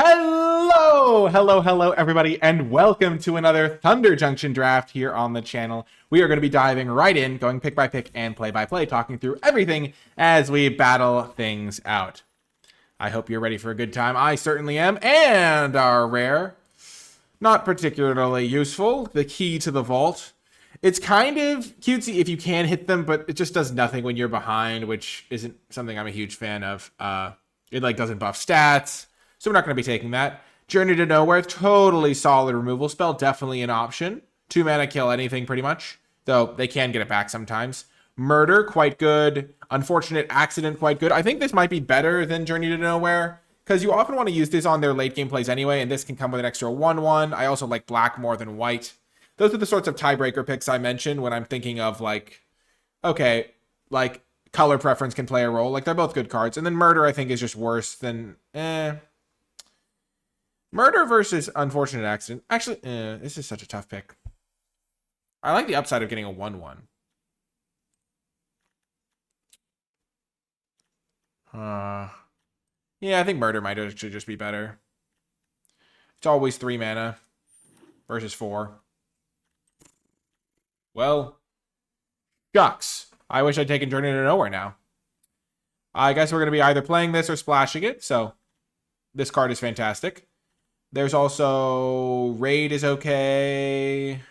Hello, everybody, and welcome to another Thunder Junction draft here on the channel. We are going to be diving right in, going pick by pick and play by play, talking through everything as we battle things out. I hope you're ready for a good time. I certainly am. And our rare, not particularly useful, the key to the vault. It's kind of cutesy if you can hit them, but it just does nothing when you're behind, which isn't something I'm a huge fan of. It doesn't buff stats, so we're not going to be taking that. Journey to Nowhere, totally solid removal spell, definitely an option. 2 mana, kill anything pretty much, though they can get it back sometimes. Murder, quite good. Unfortunate Accident, quite good. I think this might be better than Journey to Nowhere, because you often want to use this on their late game plays anyway, and this can come with an extra 1/1. I also like black more than white. Those are the sorts of tiebreaker picks I mentioned when I'm thinking of color preference can play a role. They're both good cards. And then Murder, I think, is just worse than Murder versus Unfortunate Accident. Actually, this is such a tough pick. I like the upside of getting a 1/1. Yeah, I think Murder might actually just be better. It's always 3 mana versus 4. Well, shucks. I wish I'd taken Journey to Nowhere now. I guess we're going to be either playing this or splashing it, so this card is fantastic. There's also Raid is okay.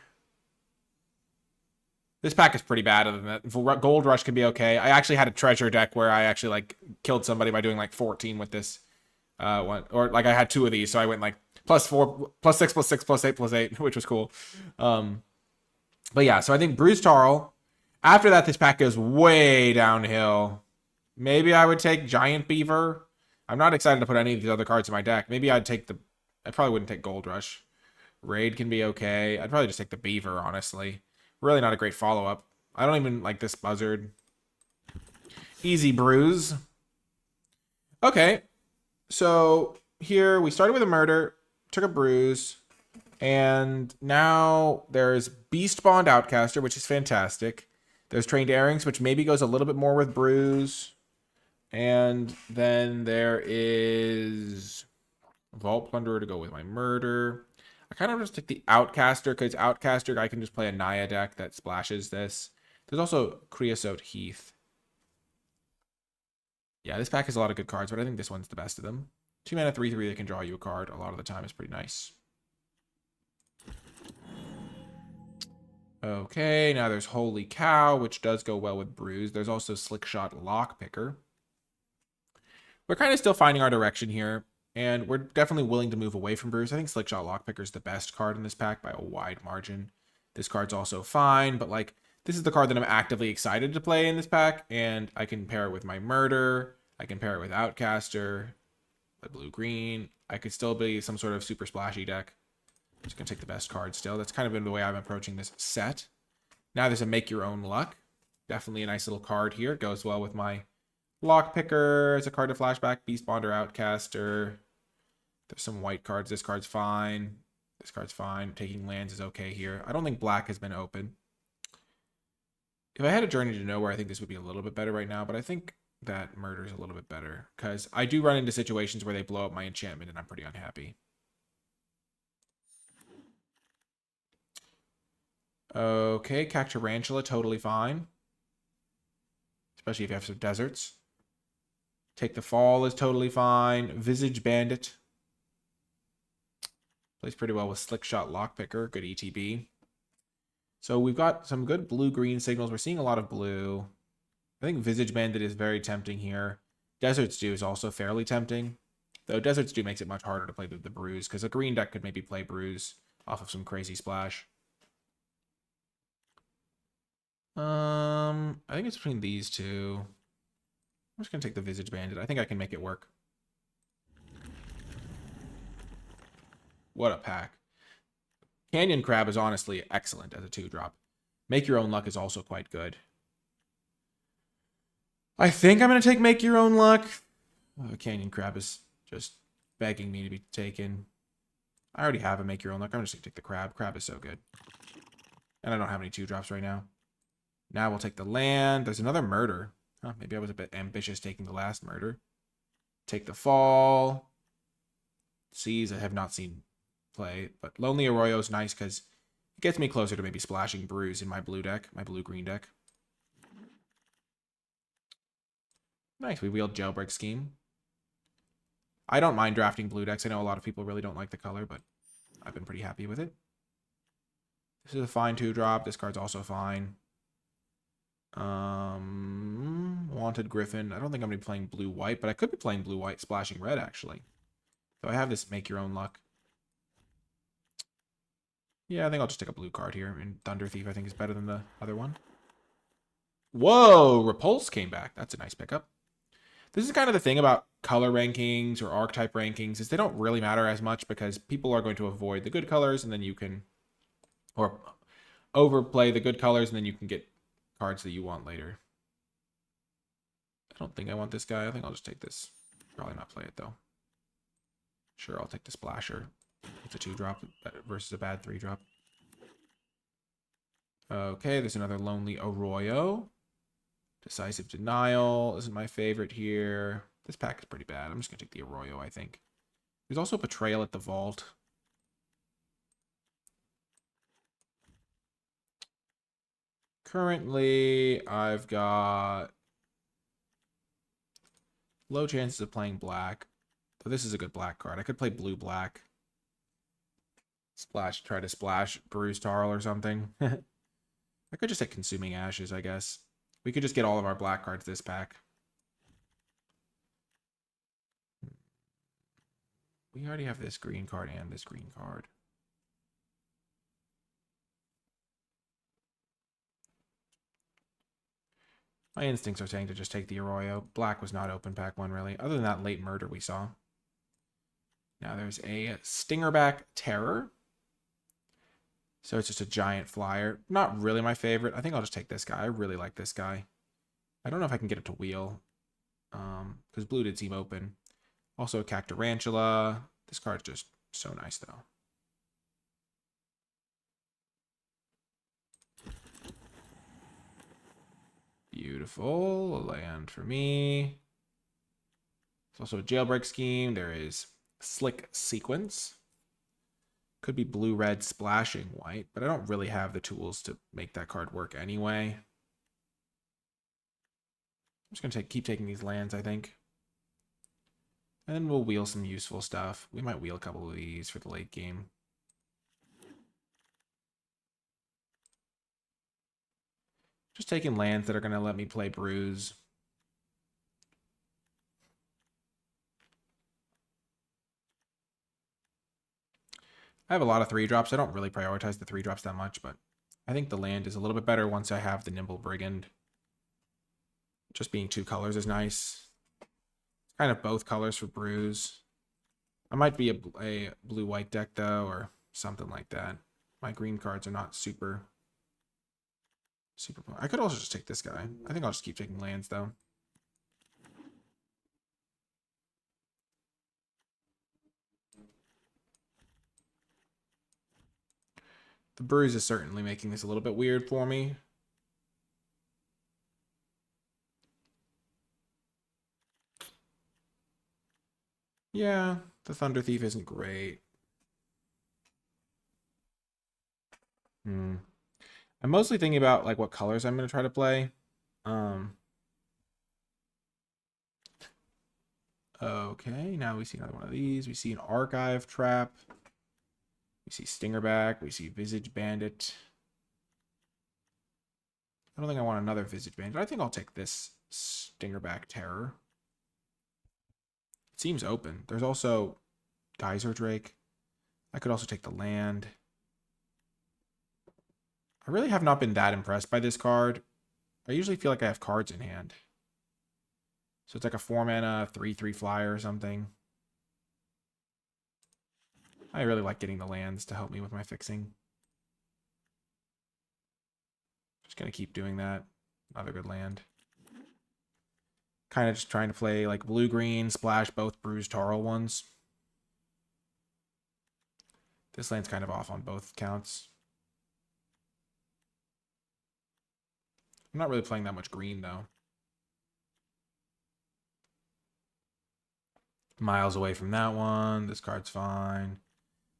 This pack is pretty bad other than that. Gold Rush can be okay. I actually had a treasure deck where I actually killed somebody by doing 14 with this one. Or I had 2 of these, so I went +4, +6, +6, +8, +8, which was cool. But yeah, so I think Bruce Tarl. After that, this pack goes way downhill. Maybe I would take Giant Beaver. I'm not excited to put any of these other cards in my deck. Maybe I probably wouldn't take Gold Rush. Raid can be okay. I'd probably just take the Beaver, honestly. Really not a great follow-up. I don't even like this Buzzard. Easy Bruise. Okay. So here we started with a Murder, took a Bruise, and now there's Beast Bond Outcaster, which is fantastic. There's Trained Airings, which maybe goes a little bit more with Bruise. And then there is Vault Plunderer to go with my Murder. I kind of just take the Outcaster, because Outcaster, I can just play a Naya deck that splashes this. There's also Creosote Heath. Yeah, this pack has a lot of good cards, but I think this one's the best of them. 2 mana, 3/3 that can draw you a card a lot of the time is pretty nice. Okay, now there's Holy Cow, which does go well with Bruise. There's also Slickshot Lockpicker. We're kind of still finding our direction here, and we're definitely willing to move away from Bruise. I think Slickshot Lockpicker is the best card in this pack by a wide margin. This card's also fine, but this is the card that I'm actively excited to play in this pack, and I can pair it with my Murder. I can pair it with Outcaster, the blue-green. I could still be some sort of super splashy deck. Just gonna take the best card still. That's kind of been the way I'm approaching this set. Now there's a Make Your Own Luck. Definitely a nice little card here. It goes well with my Lockpicker. It's a card to flashback. Beast Bonder, Outcaster. There's some white cards. This card's fine. This card's fine. Taking lands is okay here. I don't think black has been open. If I had a Journey to Nowhere, I think this would be a little bit better right now, but I think that Murder is a little bit better, because I do run into situations where they blow up my enchantment and I'm pretty unhappy. Okay, Cacturantula, totally fine. Especially if you have some deserts. Take the Fall is totally fine. Visage Bandit. Plays pretty well with Slickshot Lockpicker. Good ETB. So we've got some good blue-green signals. We're seeing a lot of blue. I think Visage Bandit is very tempting here. Desert Stew is also fairly tempting. Though Desert Stew makes it much harder to play the Bruise, because a green deck could maybe play Bruise off of some crazy splash. I think it's between these two. I'm just going to take the Visage Bandit. I think I can make it work. What a pack. Canyon Crab is honestly excellent as a 2-drop. Make Your Own Luck is also quite good. I think I'm going to take Make Your Own Luck. Canyon Crab is just begging me to be taken. I already have a Make Your Own Luck. I'm just going to take the Crab. Crab is so good. And I don't have any 2-drops right now. Now we'll take the land. There's another Murder. Huh, maybe I was a bit ambitious taking the last Murder. Take the Fall. Seas I have not seen play, but Lonely Arroyo is nice because it gets me closer to maybe splashing Bruise in my blue deck, my blue-green deck. Nice, we wheeled Jailbreak Scheme. I don't mind drafting blue decks. I know a lot of people really don't like the color, but I've been pretty happy with it. This is a fine 2-drop. This card's also fine. Wanted Griffin. I don't think I'm going to be playing blue-white, but I could be playing blue-white splashing red, actually. So I have this Make Your Own Luck. Yeah, I think I'll just take a blue card here. And Thunder Thief, I think, is better than the other one. Whoa! Repulse came back. That's a nice pickup. This is kind of the thing about color rankings or archetype rankings is they don't really matter as much because people are going to avoid the good colors and then you can, or overplay the good colors and then you can get cards that you want later. I don't think I want this guy. I think I'll just take this. Probably not play it though. Sure, I'll take the Splasher. It's a 2-drop versus a bad 3-drop. Okay, there's another Lonely Arroyo. Decisive Denial isn't my favorite here. This pack is pretty bad. I'm just going to take the Arroyo, I think. There's also Betrayal at the Vault. Currently, I've got low chances of playing black. But this is a good black card. I could play blue-black. Try to splash Bruise Tarl or something. I could just take Consuming Ashes, I guess. We could just get all of our black cards this pack. We already have this green card and this green card. My instincts are saying to just take the Arroyo. Black was not open pack 1, really. Other than that late murder we saw. Now there's a Stingerback Terror. So it's just a giant flyer. Not really my favorite. I think I'll just take this guy. I really like this guy. I don't know if I can get it to wheel. Because blue did seem open. Also a Cactarantula. This card's just so nice, though. Beautiful. A land for me. There's also a Jailbreak Scheme. There is Slick Sequence. Could be blue-red splashing white, but I don't really have the tools to make that card work anyway. I'm just going to keep taking these lands, I think. And then we'll wheel some useful stuff. We might wheel a couple of these for the late game. Just taking lands that are going to let me play Bruise. I have a lot of 3-drops. I don't really prioritize the 3-drops that much, but I think the land is a little bit better once I have the Nimble Brigand. Just being 2 colors is nice. Kind of both colors for Bruise. I might be a blue-white deck, though, or something like that. My green cards are not super... I could also just take this guy. I think I'll just keep taking lands, though. The Bruise is certainly making this a little bit weird for me. Yeah, the Thunder Thief isn't great. I'm mostly thinking about like what colors I'm going to try to play. Okay, now we see another one of these. We see an Archive Trap. We see Stingerback. We see Visage Bandit. I don't think I want another Visage Bandit. I think I'll take this Stingerback Terror. It seems open. There's also Geyser Drake. I could also take the land. I really have not been that impressed by this card. I usually feel like I have cards in hand. So it's like a 4-mana, 3/3 flyer or something. I really like getting the lands to help me with my fixing. Just going to keep doing that. Another good land. Kind of just trying to play like blue-green, splash both Bruise Tarl ones. This land's kind of off on both counts. I'm not really playing that much green, though. Miles away from that one. This card's fine.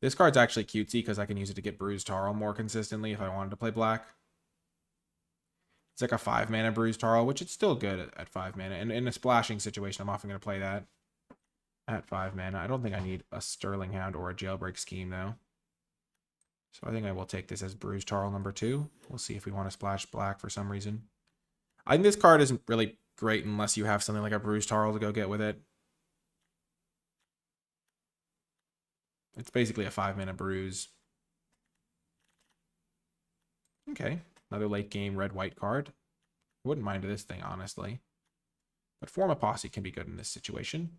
This card's actually cutesy because I can use it to get Bruised Tarl more consistently if I wanted to play black. It's like a 5-mana Bruised Tarl, which it's still good at 5 mana. And in a splashing situation, I'm often going to play that at 5 mana. I don't think I need a Sterling Hound or a Jailbreak Scheme, though. So I think I will take this as Bruised Tarl number 2. We'll see if we want to splash black for some reason. I think this card isn't really great unless you have something like a Bruised Tarl to go get with it. It's basically a 5-mana bruise. Okay. Another late game red-white card. I wouldn't mind this thing, honestly. But Form a Posse can be good in this situation.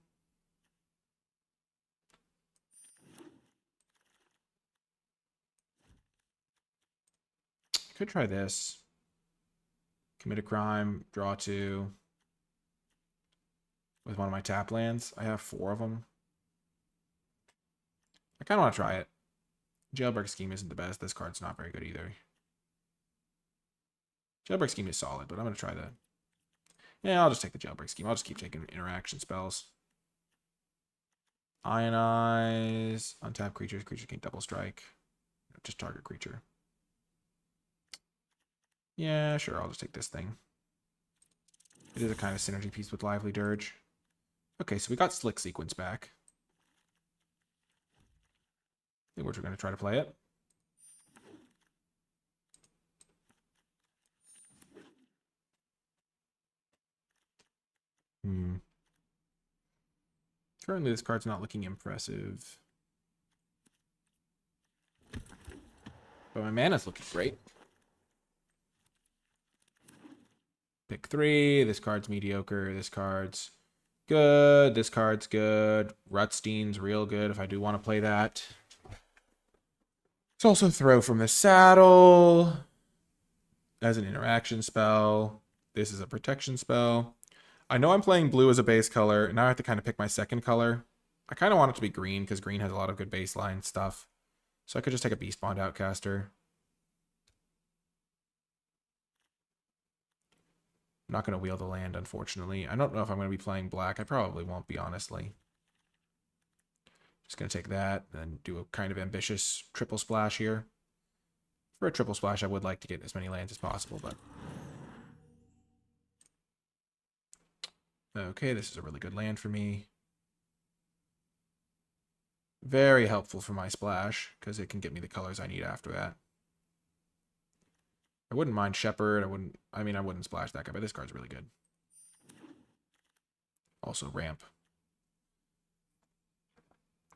Could try this. Commit a crime, draw 2. With one of my tap lands. I have 4 of them. I kind of want to try it. Jailbreak Scheme isn't the best. This card's not very good either. Jailbreak Scheme is solid, but I'm going to try that. Yeah, I'll just take the Jailbreak Scheme. I'll just keep taking interaction spells. Ionize. Untap creatures. Creatures can double strike. Just target creature. Yeah, sure. I'll just take this thing. It is a kind of synergy piece with Lively Dirge. Okay, so we got Slick Sequence back. I think we're going to try to play it. Currently, this card's not looking impressive. But my mana's looking great. Pick 3. This card's mediocre. This card's good. This card's good. Rutstein's real good if I do want to play that. It's also Throw from the Saddle as an interaction spell. This is a protection spell. I know I'm playing blue as a base color, and now I have to kind of pick my second color. I kind of want it to be green, because green has a lot of good baseline stuff. So I could just take a Beast Bond Outcaster. I'm not going to wheel the land, unfortunately. I don't know if I'm going to be playing black. I probably won't be, honestly. Just going to take that, and do a kind of ambitious triple splash here. For a triple splash, I would like to get as many lands as possible, but... Okay, this is a really good land for me. Very helpful for my splash, because it can get me the colors I need after that. I wouldn't mind Shepherd. I wouldn't splash that guy, but this card's really good. Also ramp.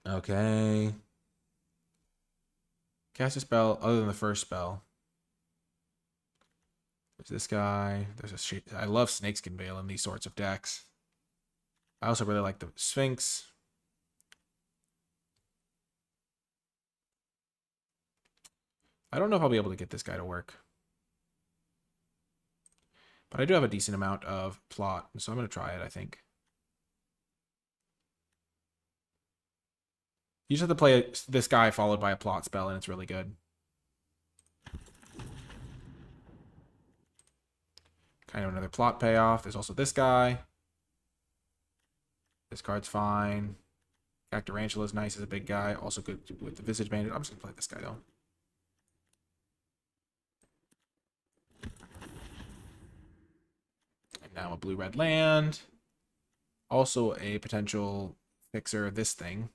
Okay. Cast a spell other than the first spell. There's this guy. I love Snakeskin Veil in these sorts of decks. I also really like the Sphinx. I don't know if I'll be able to get this guy to work. But I do have a decent amount of plot, so I'm going to try it, I think. You just have to play this guy followed by a plot spell, and it's really good. Kind of another plot payoff. There's also this guy. This card's fine. Cactarantula is nice as a big guy. Also good with the Visage Bandit. I'm just going to play this guy, though. And now a blue-red land. Also a potential fixer of this thing.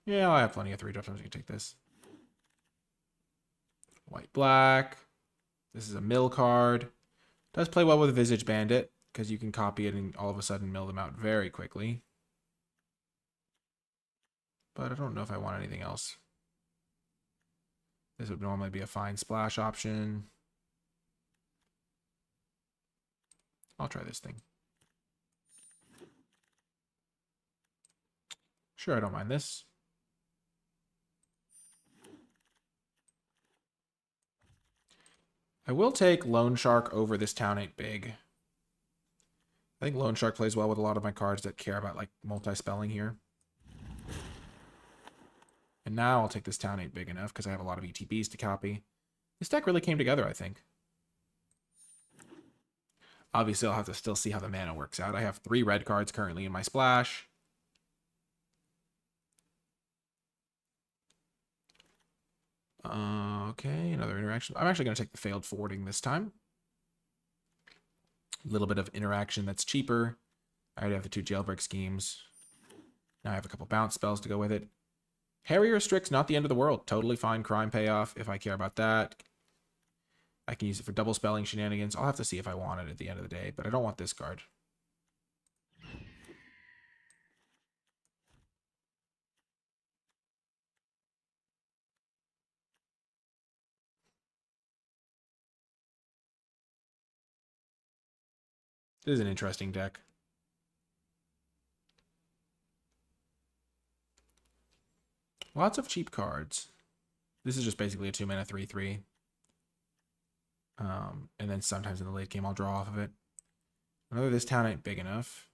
Yeah, I have plenty of 3-drop, so I'm just going to take this. White-black. This is a mill card. Does play well with Visage Bandit, because you can copy it and all of a sudden mill them out very quickly. But I don't know if I want anything else. This would normally be a fine splash option. I'll try this thing. Sure, I don't mind this. I will take Loan Shark over this Town Ain't Big. I think Loan Shark plays well with a lot of my cards that care about like multi-spelling here. And now I'll take this Town Ain't Big enough because I have a lot of ETBs to copy. This deck really came together, I think. Obviously, I'll have to still see how the mana works out. I have 3 red cards currently in my splash. Okay, another interaction. I'm actually going to take the failed forwarding this time. A little bit of interaction that's cheaper. I already have the 2 jailbreak schemes. Now I have a couple bounce spells to go with it. Harrier Strix, not the end of the world. Totally fine crime payoff if I care about that. I can use it for double spelling shenanigans. I'll have to see if I want it at the end of the day, but I don't want this card. This is an interesting deck. Lots of cheap cards. This is just basically a 2-mana 3/3. And then sometimes in the late game I'll draw off of it. Another this town ain't big enough.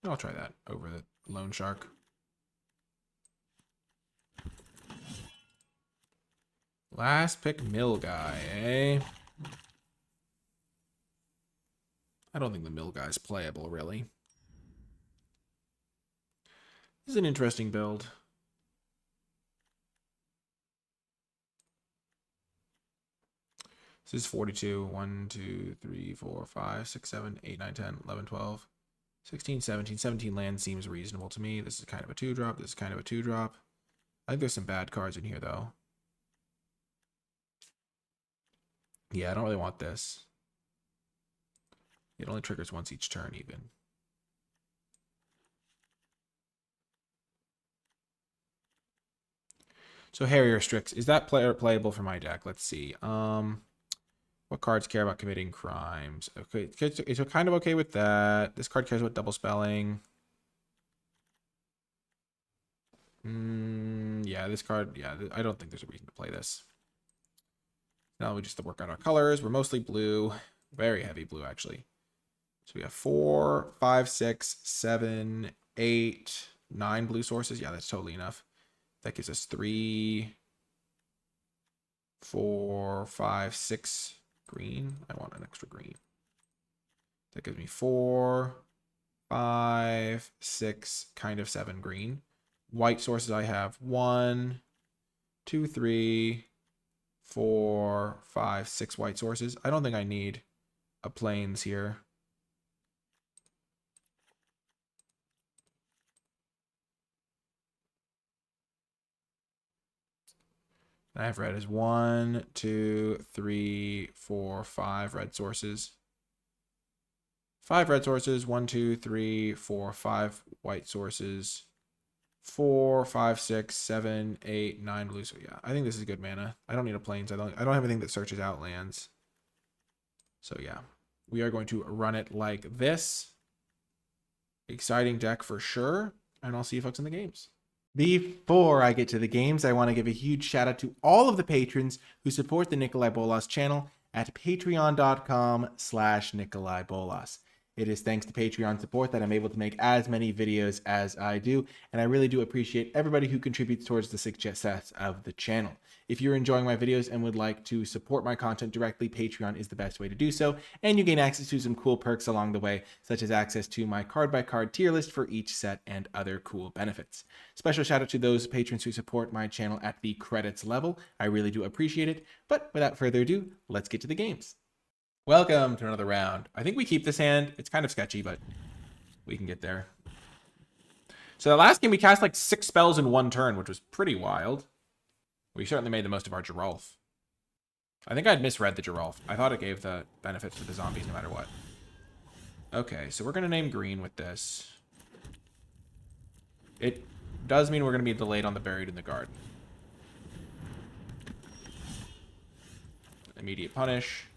I'll try that over the Loan Shark. Last pick mill guy, eh? I don't think the mill guy's playable, really. This is an interesting build. This is 42. 1, 2, 3, 4, 5, 6, 7, 8, 9, 10, 11, 12, 16, 17. 17 land seems reasonable to me. This is kind of a 2-drop. This is kind of a 2-drop. I think there's some bad cards in here, though. Yeah, I don't really want this. It only triggers once each turn, even. So Harrier Strix, is that playable for my deck? Let's see. What cards care about committing crimes? Okay, it's kind of okay with that. This card cares about double spelling. Yeah, this card, yeah, I don't think there's a reason to play this. Now we just work out our colors. We're mostly blue, very heavy blue, actually. So we have 4, 5, 6, 7, 8, 9 blue sources. Yeah, that's totally enough. That gives us 3, 4, 5, 6 green. I want an extra green. That gives me 4, 5, 6, kind of 7 green. White sources I have 1, 2, 3, 4, 5, 6 white sources. I don't think I need a plains here. I have red as 1, 2, 3, 4, 5 red sources. 5 red sources, 1, 2, 3, 4, 5 white sources. 4, 5, 6, 7, 8, 9 blue. So yeah, I think this is good mana. I don't need a plains. I don't have anything that searches out lands. So yeah, we are going to run it like this. Exciting deck for sure. And I'll see you folks in the games. Before I get to the games, I want to give a huge shout out to all of the patrons who support the NicolaiBolas channel at patreon.com/NicolaiBolas. It is thanks to Patreon support that I'm able to make as many videos as I do, and I really do appreciate everybody who contributes towards the success of the channel. If you're enjoying my videos and would like to support my content directly, Patreon is the best way to do so, and you gain access to some cool perks along the way, such as access to my card-by-card tier list for each set and other cool benefits. Special shout out to those patrons who support my channel at the credits level. I really do appreciate it, but without further ado, let's get to the games. Welcome to another round. I think we keep this hand. It's kind of sketchy, but we can get there. So the last game we cast like 6 spells in 1 turn, which was pretty wild. We certainly made the most of our Geralf. I think I'd misread the Geralf. I thought it gave the benefits to the zombies no matter what. Okay, so we're going to name green with this. It does mean we're going to be delayed on the Buried in the Garden. Immediate punish.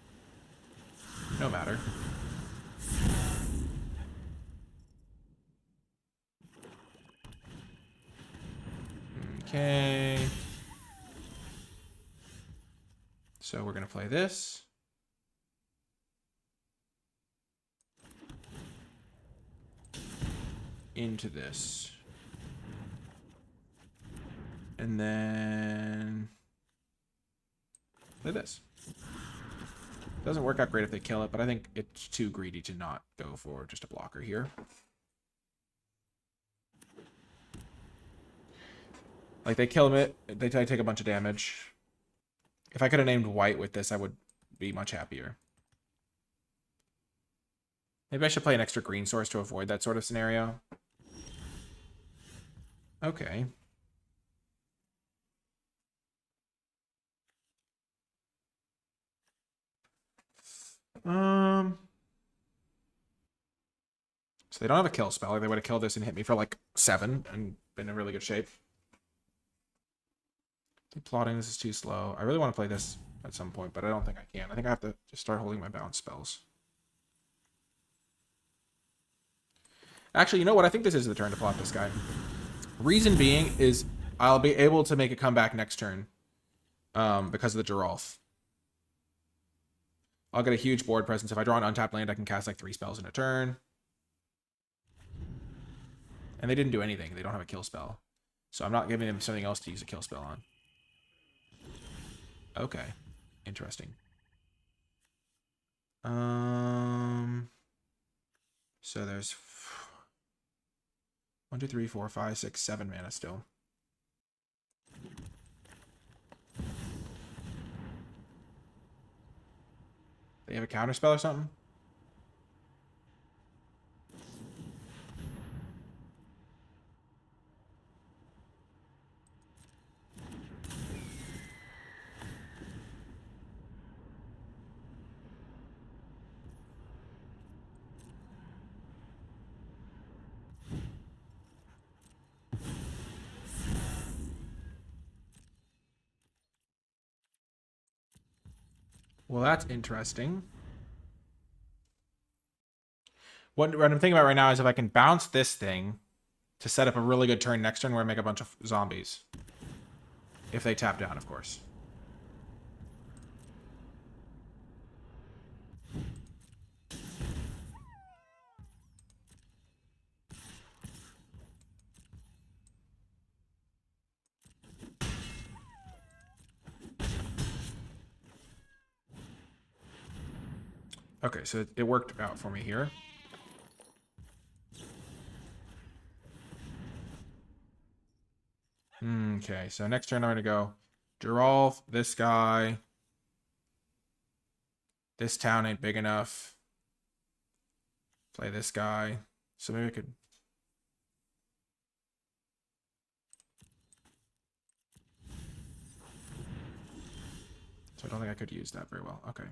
No matter. Okay. So we're going to play this. Into this. And then play this. Doesn't work out great if they kill it, but I think it's too greedy to not go for just a blocker here. Like, they kill it, they take a bunch of damage. If I could have named white with this, I would be much happier. Maybe I should play an extra green source to avoid that sort of scenario. Okay. So they don't have a kill spell. Like, they would have killed this and hit me for like 7 and been in really good shape. Keep plotting. This is too slow. I really want to play this at some point, but I don't think I can. I think I have to just start holding my bounce spells. Actually, you know what? I think this is the turn to plot this guy. Reason being is I'll be able to make a comeback next turn because of the Geralf. I'll get a huge board presence. If I draw an untapped land, I can cast like 3 spells in a turn. And they didn't do anything. They don't have a kill spell. So I'm not giving them something else to use a kill spell on. Okay. Interesting. So there's 1, 2, 3, 4, 5, 6, 7 mana still. They have a counter spell or something? Well, that's interesting. What I'm thinking about right now is if I can bounce this thing to set up a really good turn next turn where I make a bunch of zombies. If they tap down, of course. Okay, so it worked out for me here. Okay, so next turn I'm going to go Geralf, this guy. This town ain't big enough. Play this guy. So maybe I could... So I don't think I could use that very well. Okay.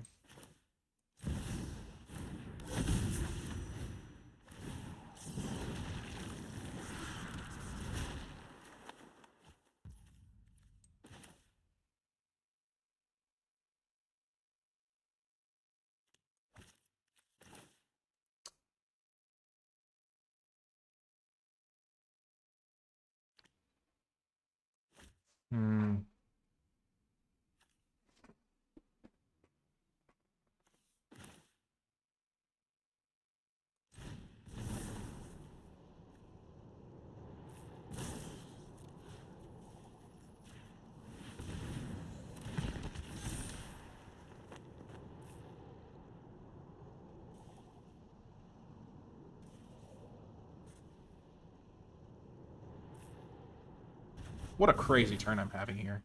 What a crazy turn I'm having here.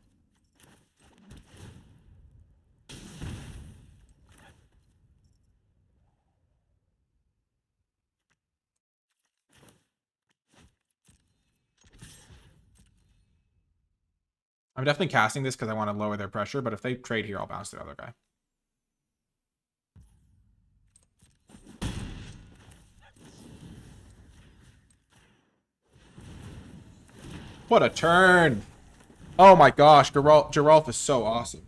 I'm definitely casting this because I want to lower their pressure, but if they trade here, I'll bounce the other guy. What a turn! Oh my gosh, Geralf is so awesome.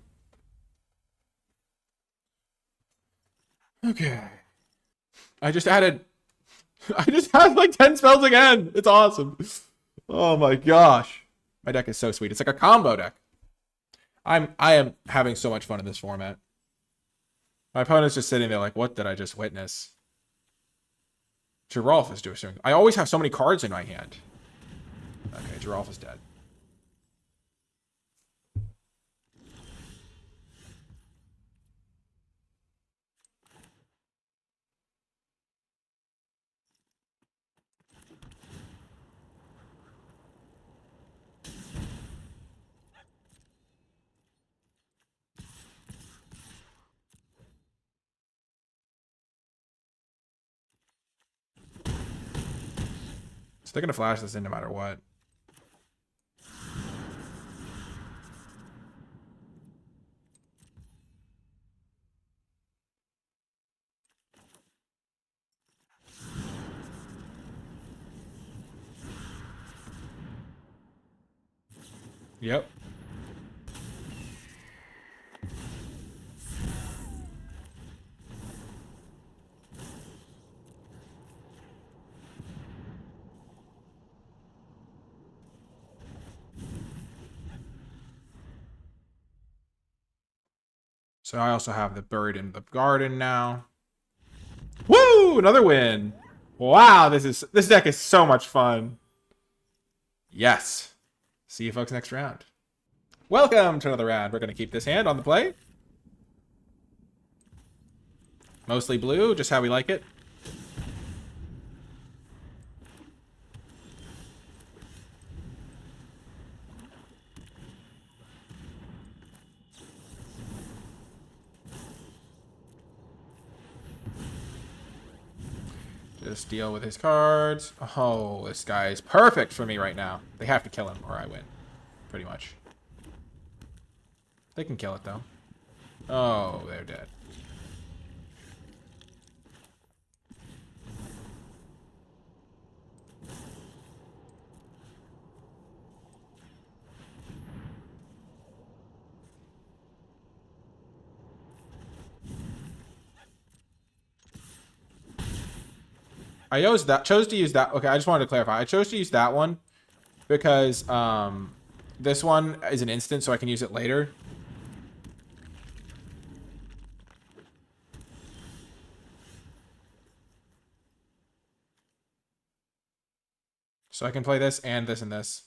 Okay. I just had like 10 spells again. It's awesome. Oh my gosh. My deck is so sweet. It's like a combo deck. I am having so much fun in this format. My opponent's just sitting there like, what did I just witness? Geralf is doing something. I always have so many cards in my hand. Okay, Geralf is dead. They're gonna flash this in no matter what. Yep. So I also have the bird in the garden now. Woo! Another win. Wow, this deck is so much fun. Yes. See you folks next round. Welcome to another round. We're going to keep this hand on the play. Mostly blue, just how we like it. Just deal with his cards. Oh, this guy is perfect for me right now. They have to kill him or I win. Pretty much. They can kill it, though. Oh, they're dead. I chose to use that. Okay, I just wanted to clarify. I chose to use that one because this one is an instant, so I can use it later. So I can play this and this and this.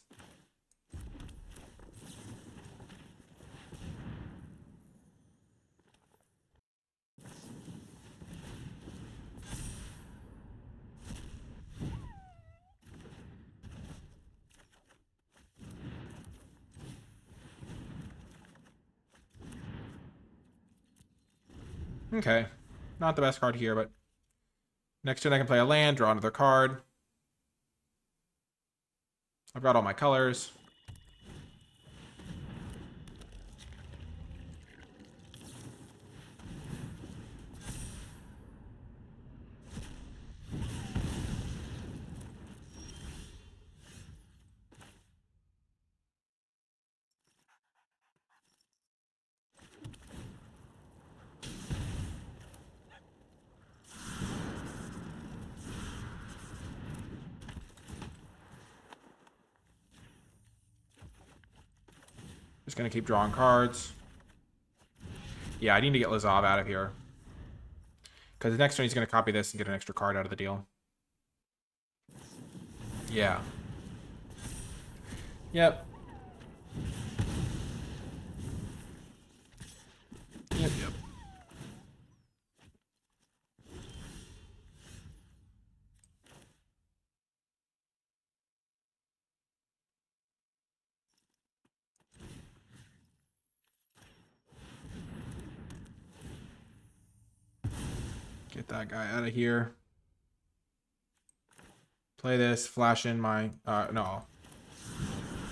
Okay. Not the best card here, but next turn I can play a land, draw another card. I've got all my colors. Just gonna keep drawing cards. Yeah, I need to get Lazov out of here. Because the next turn he's gonna copy this and get an extra card out of the deal. Yeah. Yep. Yep. Get that guy out of here. Play this, flash in my no.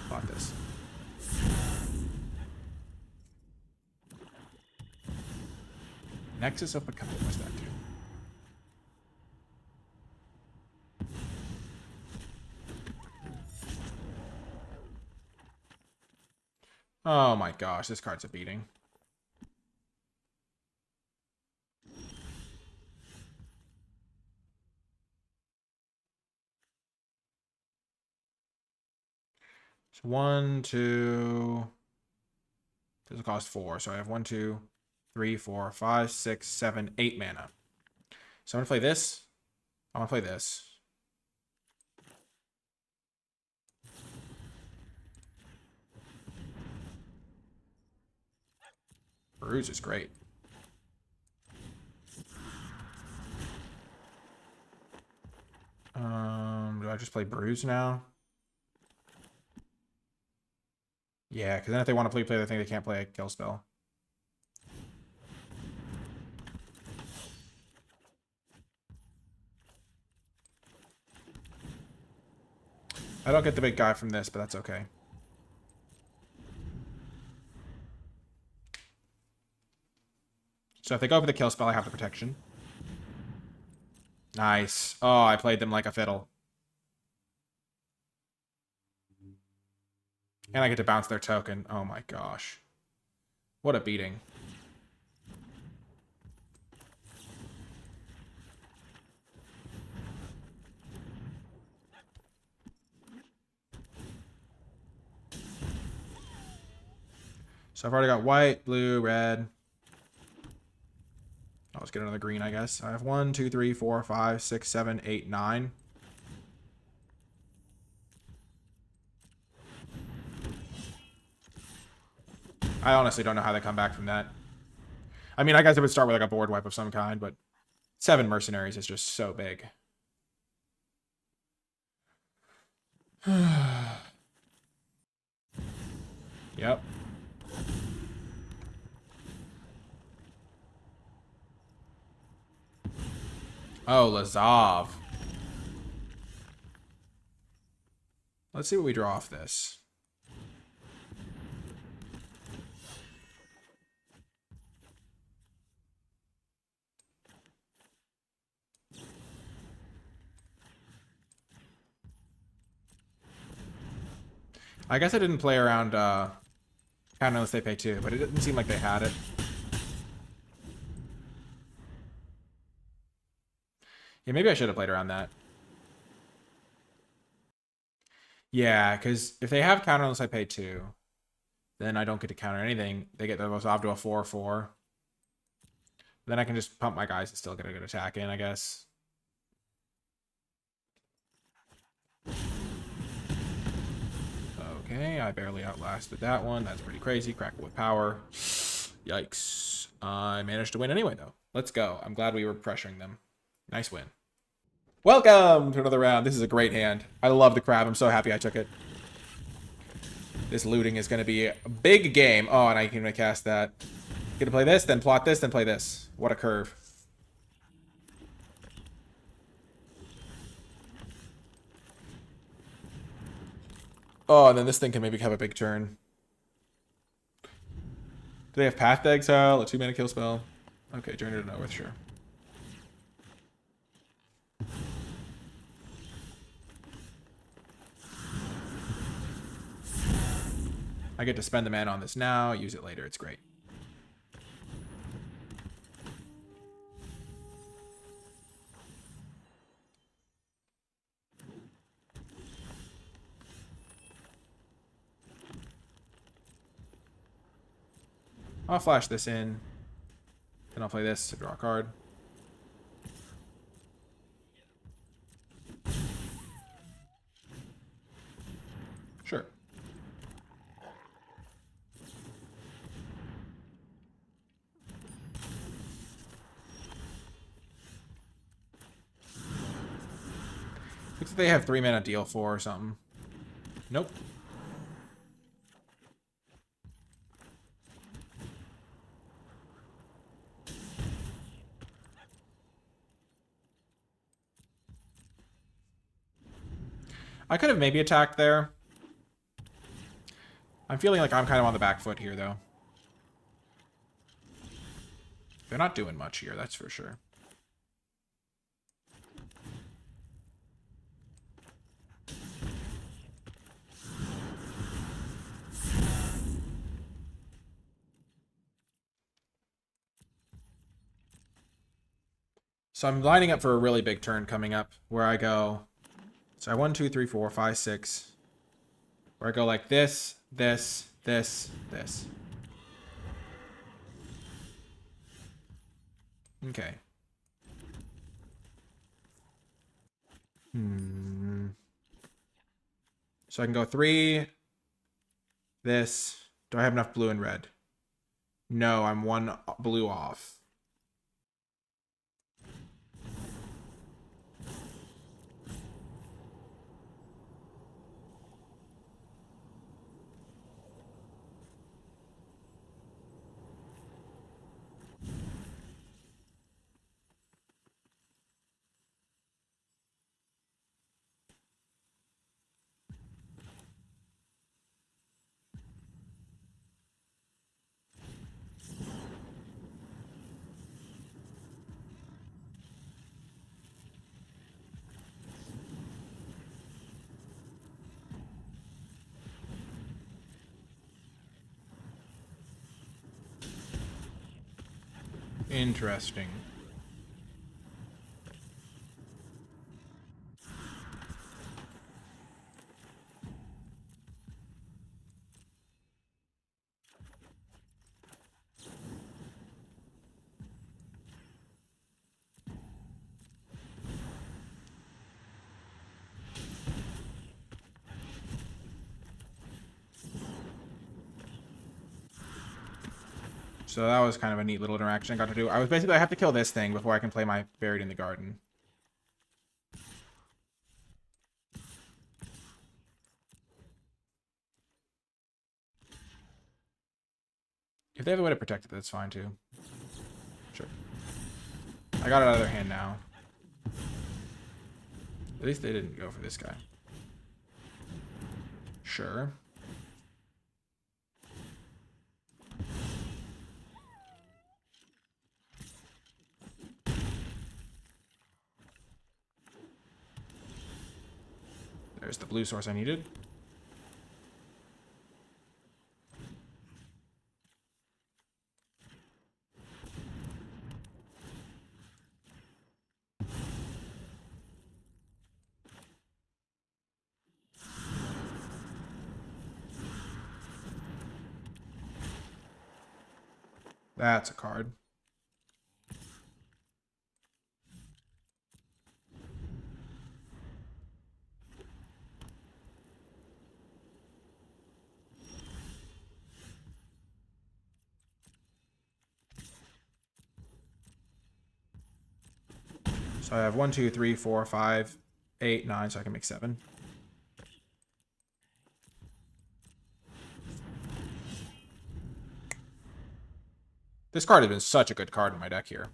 Block this. Nexus of Picard. What's that do? Oh my gosh, this card's a beating. It's 1, 2. This will cost 4, so I have 1, 2, 3, 4, 5, 6, 7, 8 mana. So I'm gonna play this. I'm gonna play this. Bruise is great. Do I just play Bruise now? Yeah, because then if they want to play the thing, they can't play a kill spell. I don't get the big guy from this, but that's okay. So if they go for the kill spell, I have the protection. Nice. Oh, I played them like a fiddle. And I get to bounce their token. Oh my gosh. What a beating. So I've already got white, blue, red. I'll just get another green, I guess. I have 1, 2, 3, 4, 5, 6, 7, 8, 9. I honestly don't know how they come back from that. I mean, I guess it would start with like a board wipe of some kind, but 7 mercenaries is just so big. Yep. Oh, Lazav. Let's see what we draw off this. I guess I didn't play around count unless they pay 2, but it didn't seem like they had it. Yeah, maybe I should have played around that. Yeah, because if they have counter unless I pay 2, then I don't get to counter anything. They get the Lazav to a 4/4. Then I can just pump my guys and still get a good attack in, I guess. Okay, I barely outlasted that one. That's pretty crazy. Crackle with power. Yikes. I managed to win anyway, though. Let's go. I'm glad we were pressuring them. Nice win. Welcome to another round. This is a great hand. I love the crab. I'm so happy I took it. This looting is going to be a big game. Oh, and I can cast that. Get to play this, then plot this, then play this. What a curve. Oh, and then this thing can maybe have a big turn. Do they have Path to Exile? A 2-mana kill spell? Okay, Journey to Nowhere, sure. I get to spend the mana on this now, use it later. It's great. I'll flash this in. Then I'll play this to draw a card. Sure. Looks like they have 3-mana deal 4 or something. Nope. I could have maybe attacked there. I'm feeling like I'm kind of on the back foot here, though. They're not doing much here, that's for sure. So I'm lining up for a really big turn coming up where I go. So I 1, 2, 3, 4, 5, 6. Where I go like this, this, this, this. Okay. So I can go 3, this. Do I have enough blue and red? No, I'm 1 blue off. Interesting. So that was kind of a neat little interaction I got to do. I was basically, I have to kill this thing before I can play my Buried in the Garden. If they have a way to protect it, that's fine too. Sure. I got it out of their hand now. At least they didn't go for this guy. Sure. There's the blue source I needed. That's a card. So I have 1, 2, 3, 4, 5, 8, 9, so I can make 7. This card has been such a good card in my deck here.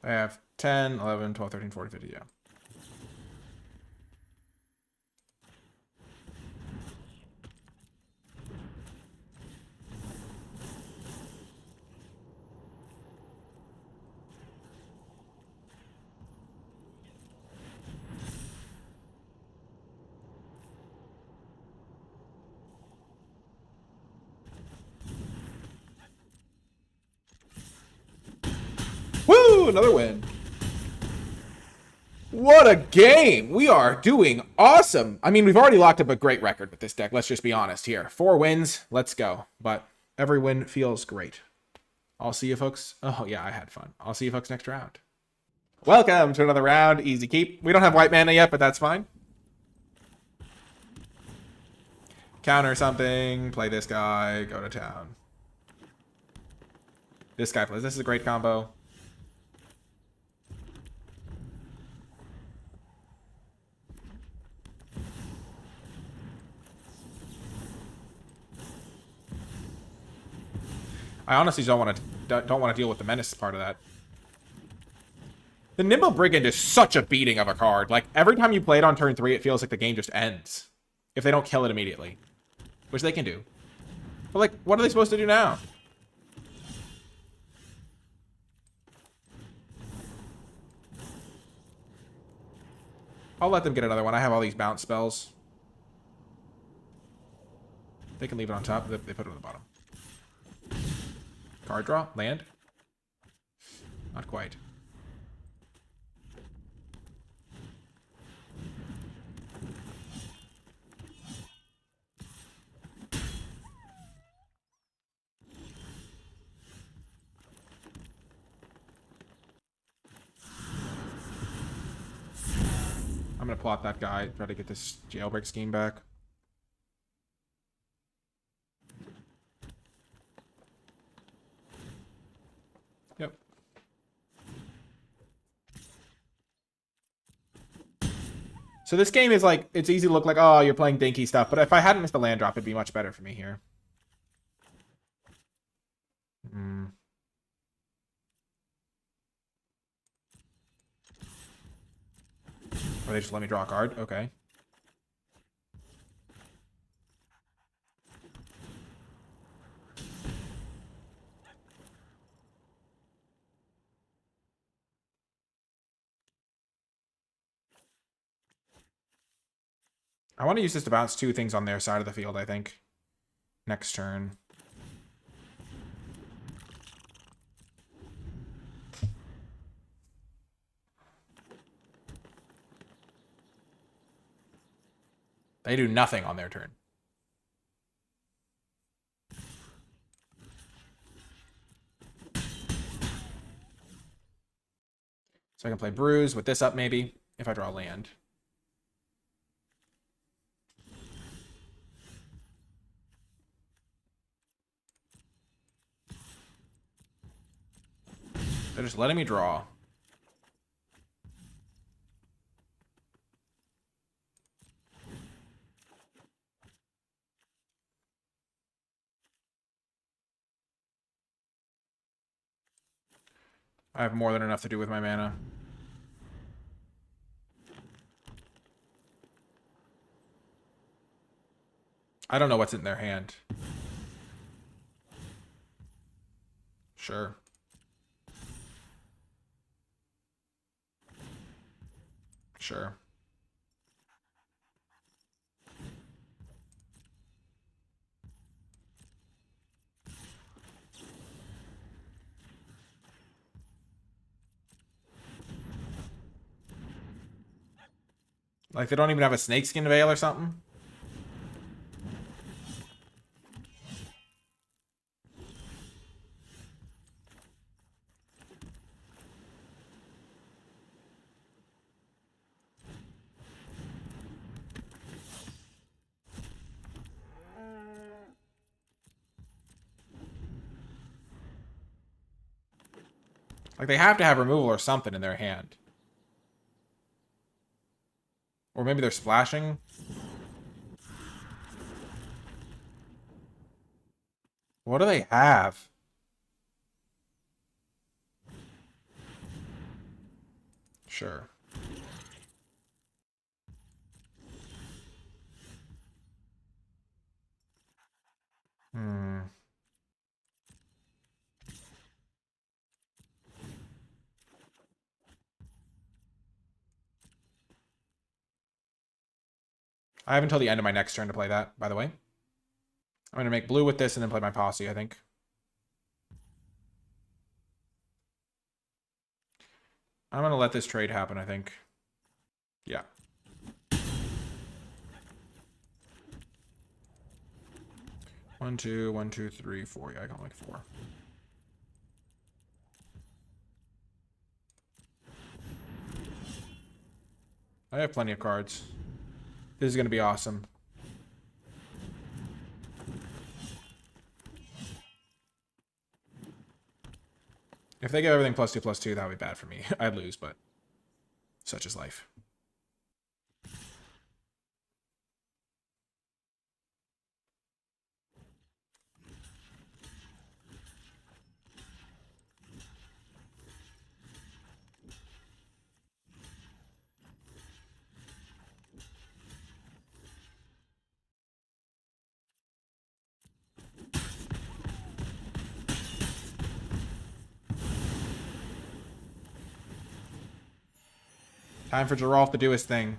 I have 10, 11, 12, 13, 14, 15, yeah. Woo! Another win. What a game! We are doing awesome. I mean, we've already locked up a great record with this deck. Let's just be honest here. 4 wins. Let's go. But every win feels great. I'll see you folks. Oh, yeah, I had fun. I'll see you folks next round. Welcome to another round. Easy keep. We don't have white mana yet, but that's fine. Counter something. Play this guy. Go to town. This guy plays. This is a great combo. I honestly don't want to deal with the menace part of that. The Nimble Brigand is such a beating of a card. Like, every time you play it on turn 3, it feels like the game just ends. If they don't kill it immediately. Which they can do. But, like, what are they supposed to do now? I'll let them get another one. I have all these bounce spells. They can leave it on top. They put it on the bottom. Card draw. Land. Not quite. I'm going to plot that guy. Try to get this jailbreak scheme back. Yep. So this game is like, it's easy to look like, oh, you're playing dinky stuff. But if I hadn't missed the land drop, it'd be much better for me here. Or they just let me draw a card? Okay. I want to use this to bounce 2 things on their side of the field, I think. Next turn. They do nothing on their turn. So I can play Bruise with this up, maybe, if I draw land. They're just letting me draw. I have more than enough to do with my mana. I don't know what's in their hand. Sure. Sure. Like, they don't even have a snakeskin veil or something? Like, they have to have removal or something in their hand. Or maybe they're splashing. What do they have? Sure. Hmm. I have until the end of my next turn to play that, by the way. I'm going to make blue with this and then play my posse, I think. I'm going to let this trade happen, I think. Yeah. One, two, 1, 2, 3, 4. Yeah, I got like 4. I have plenty of cards. This is going to be awesome. If they give everything +2/+2, that would be bad for me. I'd lose, but such is life. Time for Geralf to do his thing.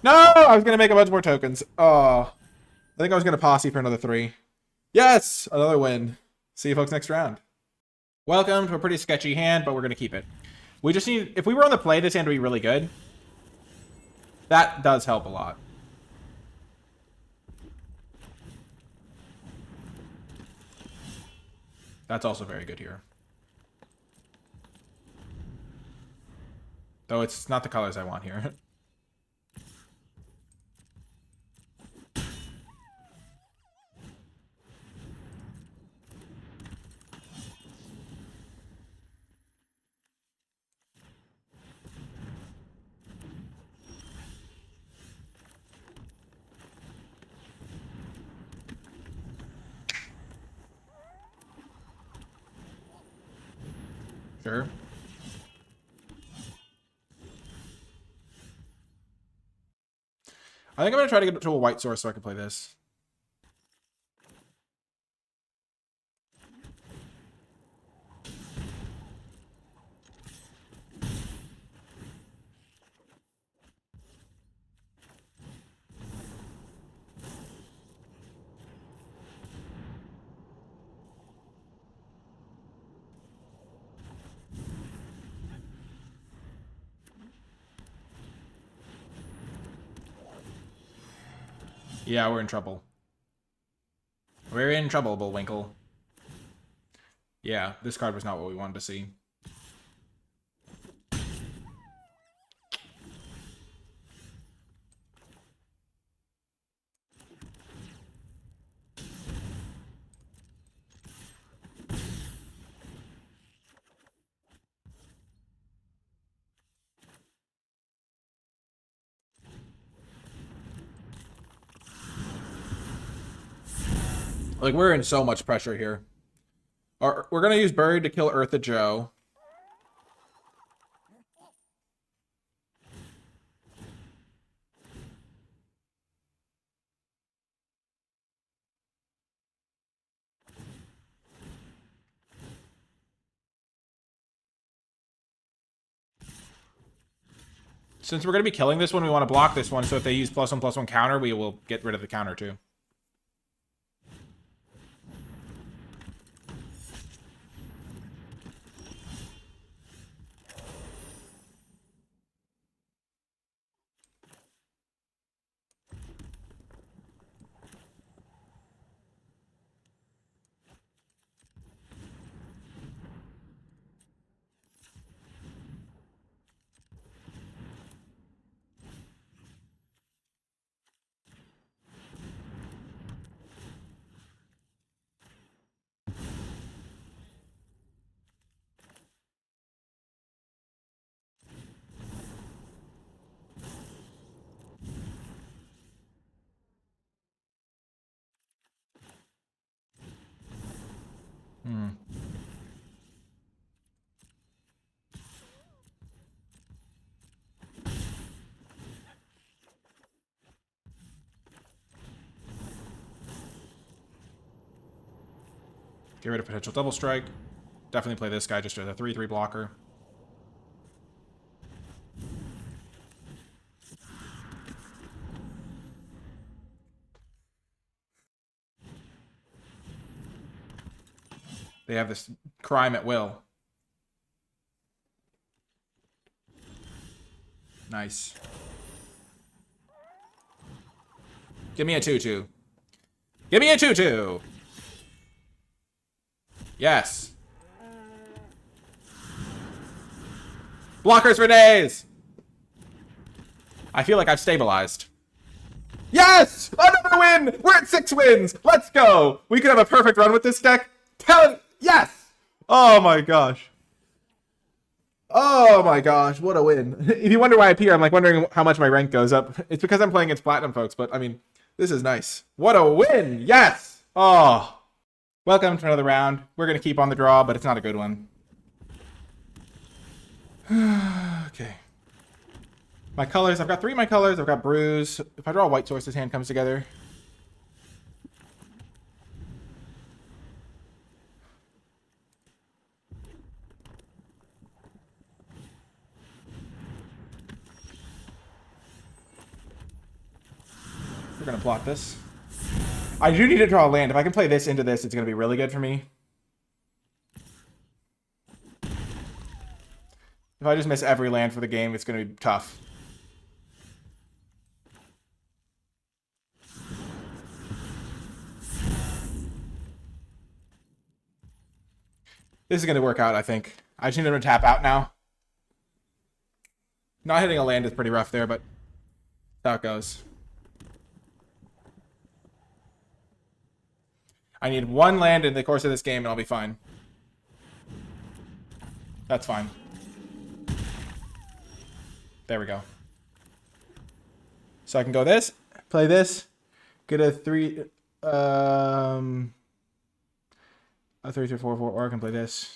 No! I was going to make a bunch more tokens. Oh. I think I was going to posse for another 3. Yes! Another win. See you folks next round. Welcome to a pretty sketchy hand, but we're going to keep it. We just need... If we were on the play, this hand would be really good. That does help a lot. That's also very good here. Though it's not the colors I want here. Sure. I think I'm going to try to get to a white source so I can play this. Yeah, we're in trouble. We're in trouble, Bullwinkle. Yeah, this card was not what we wanted to see. Like, we're in so much pressure here. We're going to use Buried to kill Eartha Joe. Since we're going to be killing this one, we want to block this one, so if they use +1/+1 counter, we will get rid of the counter too. Get rid of potential double strike. Definitely play this guy just as a 3/3 blocker. They have this crime at will. Nice. Give me a 2/2. Give me a 2/2. Yes. Blockers for days. I feel like I've stabilized. Yes! Another win! We're at 6 wins! Let's go! We could have a perfect run with this deck. Yes! Oh my gosh. Oh my gosh, what a win. If you wonder why I appear, I'm like wondering how much my rank goes up. It's because I'm playing against Platinum folks, but I mean, this is nice. What a win! Yes! Oh. Welcome to another round. We're going to keep on the draw, but it's not a good one. Okay. My colors, I've got 3 of my colors. I've got Bruise. If I draw a white source, this hand comes together. We're going to block this. I do need to draw a land. If I can play this into this, it's going to be really good for me. If I just miss every land for the game, it's going to be tough. This is going to work out, I think. I just need him to tap out now. Not hitting a land is pretty rough there, but that's how it goes. I need 1 land in the course of this game, and I'll be fine. That's fine. There we go. So I can go this, play this, get a 3, a 3/4/4, or I can play this.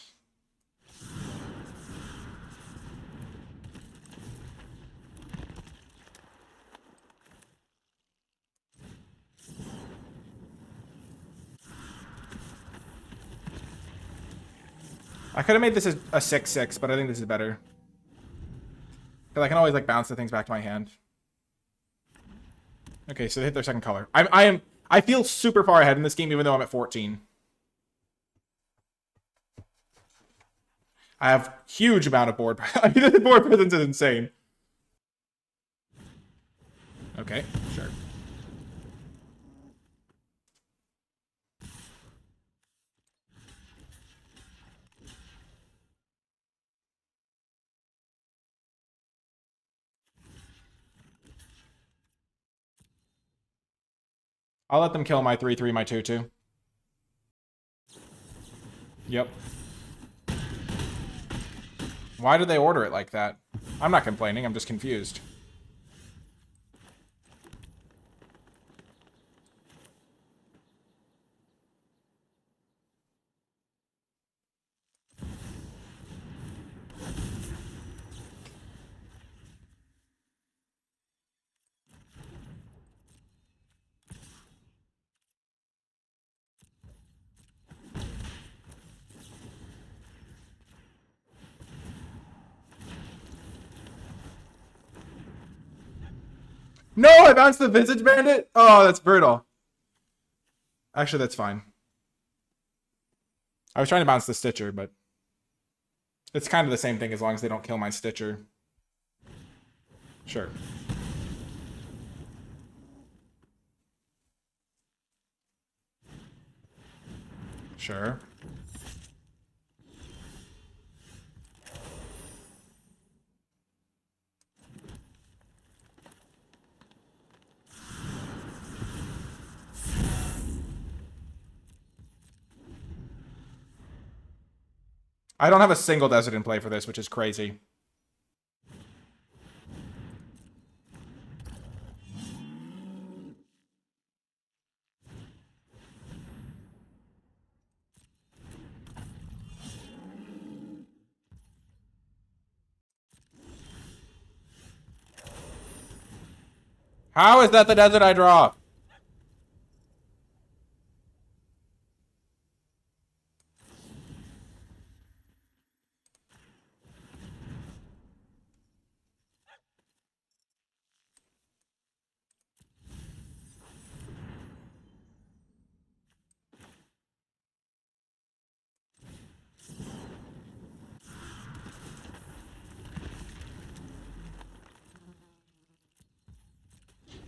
I could have made this a 6/6, but I think this is better. Because I can always like bounce the things back to my hand. Okay, so they hit their second color. I feel super far ahead in this game, even though I'm at 14. I have huge amount of board. I mean, the board presence is insane. Okay, sure. I'll let them kill my 3/3, my 2/2. Yep. Why did they order it like that? I'm not complaining, I'm just confused. No, I bounced the Visage Bandit? Oh, that's brutal. Actually, that's fine. I was trying to bounce the Stitcher, but it's kind of the same thing as long as they don't kill my Stitcher. Sure. Sure. I don't have a single desert in play for this, which is crazy. How is that the desert I draw?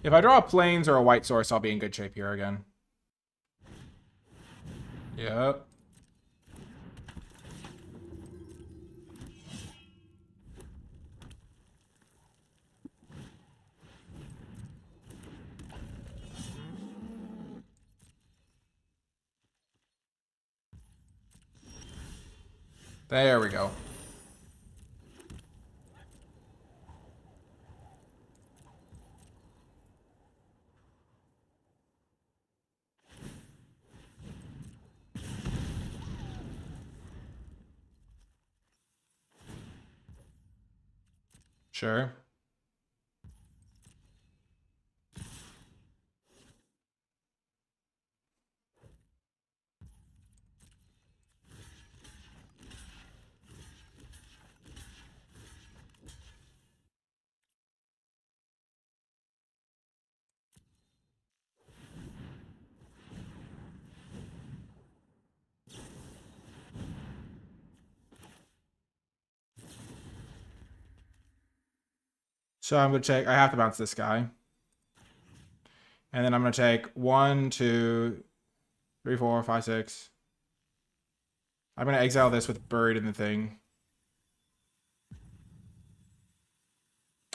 If I draw a plains or a white source, I'll be in good shape here again. Yep. There we go. Sure. So I'm going to take, I have to bounce this guy. And then I'm going to take 1, 2, 3, 4, 5, 6. I'm going to exile this with buried in the thing.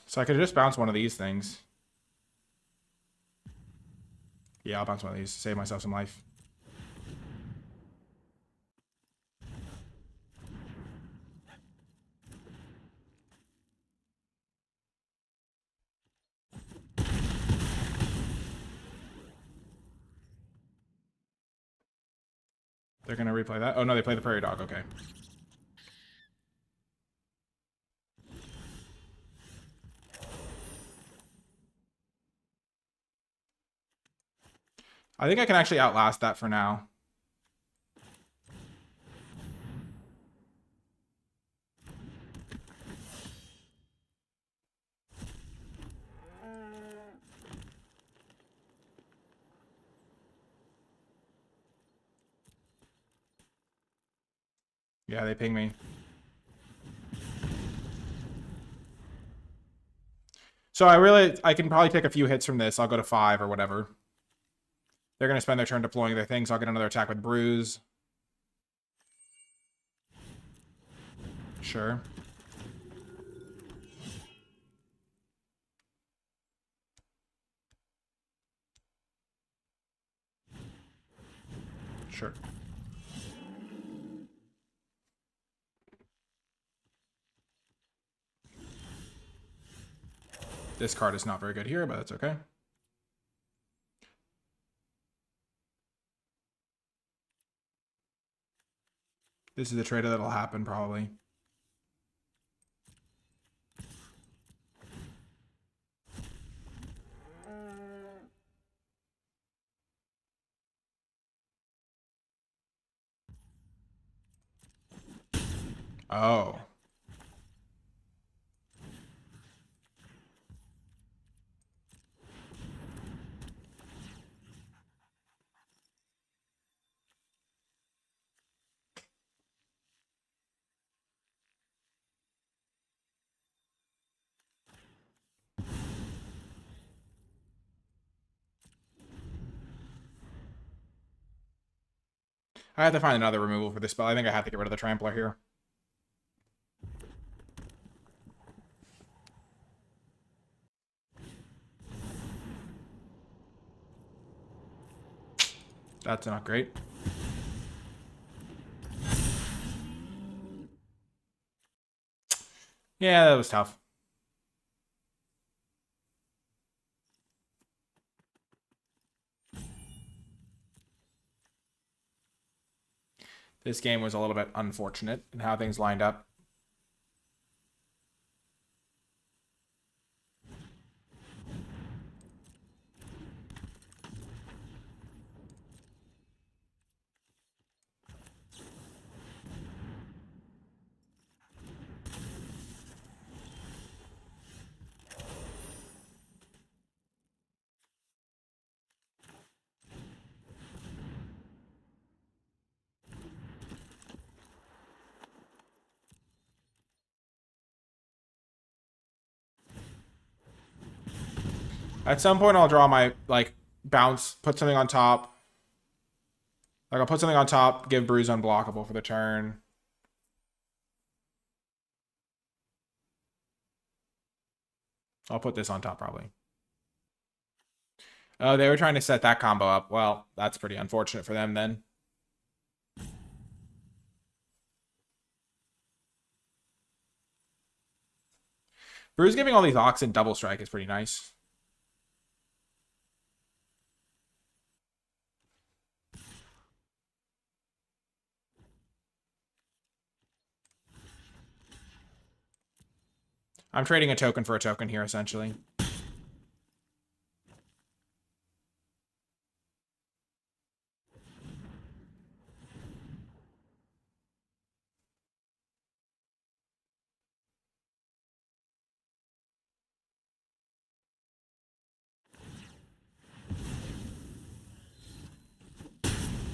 So I could just bounce one of these things. Yeah, I'll bounce one of these to save myself some life. They're going to replay that. Oh, no, they play the Prairie Dog. Okay. I think I can actually outlast that for now. Yeah, they ping me. So I can probably take a few hits from this. I'll go to 5 or whatever. They're going to spend their turn deploying their things. So I'll get another attack with Bruise. Sure. Sure. This card is not very good here, but that's okay. This is the trade that'll happen probably. Oh. I have to find another removal for this spell. I think I have to get rid of the Trampler here. That's not great. Yeah, that was tough. This game was a little bit unfortunate in how things lined up. At some point, I'll draw my, like, bounce, put something on top. Like, I'll put something on top, give Bruise unblockable for the turn. I'll put this on top, probably. Oh, they were trying to set that combo up. Well, that's pretty unfortunate for them, then. Bruise giving all these Oxen double strike is pretty nice. I'm trading a token for a token here, essentially.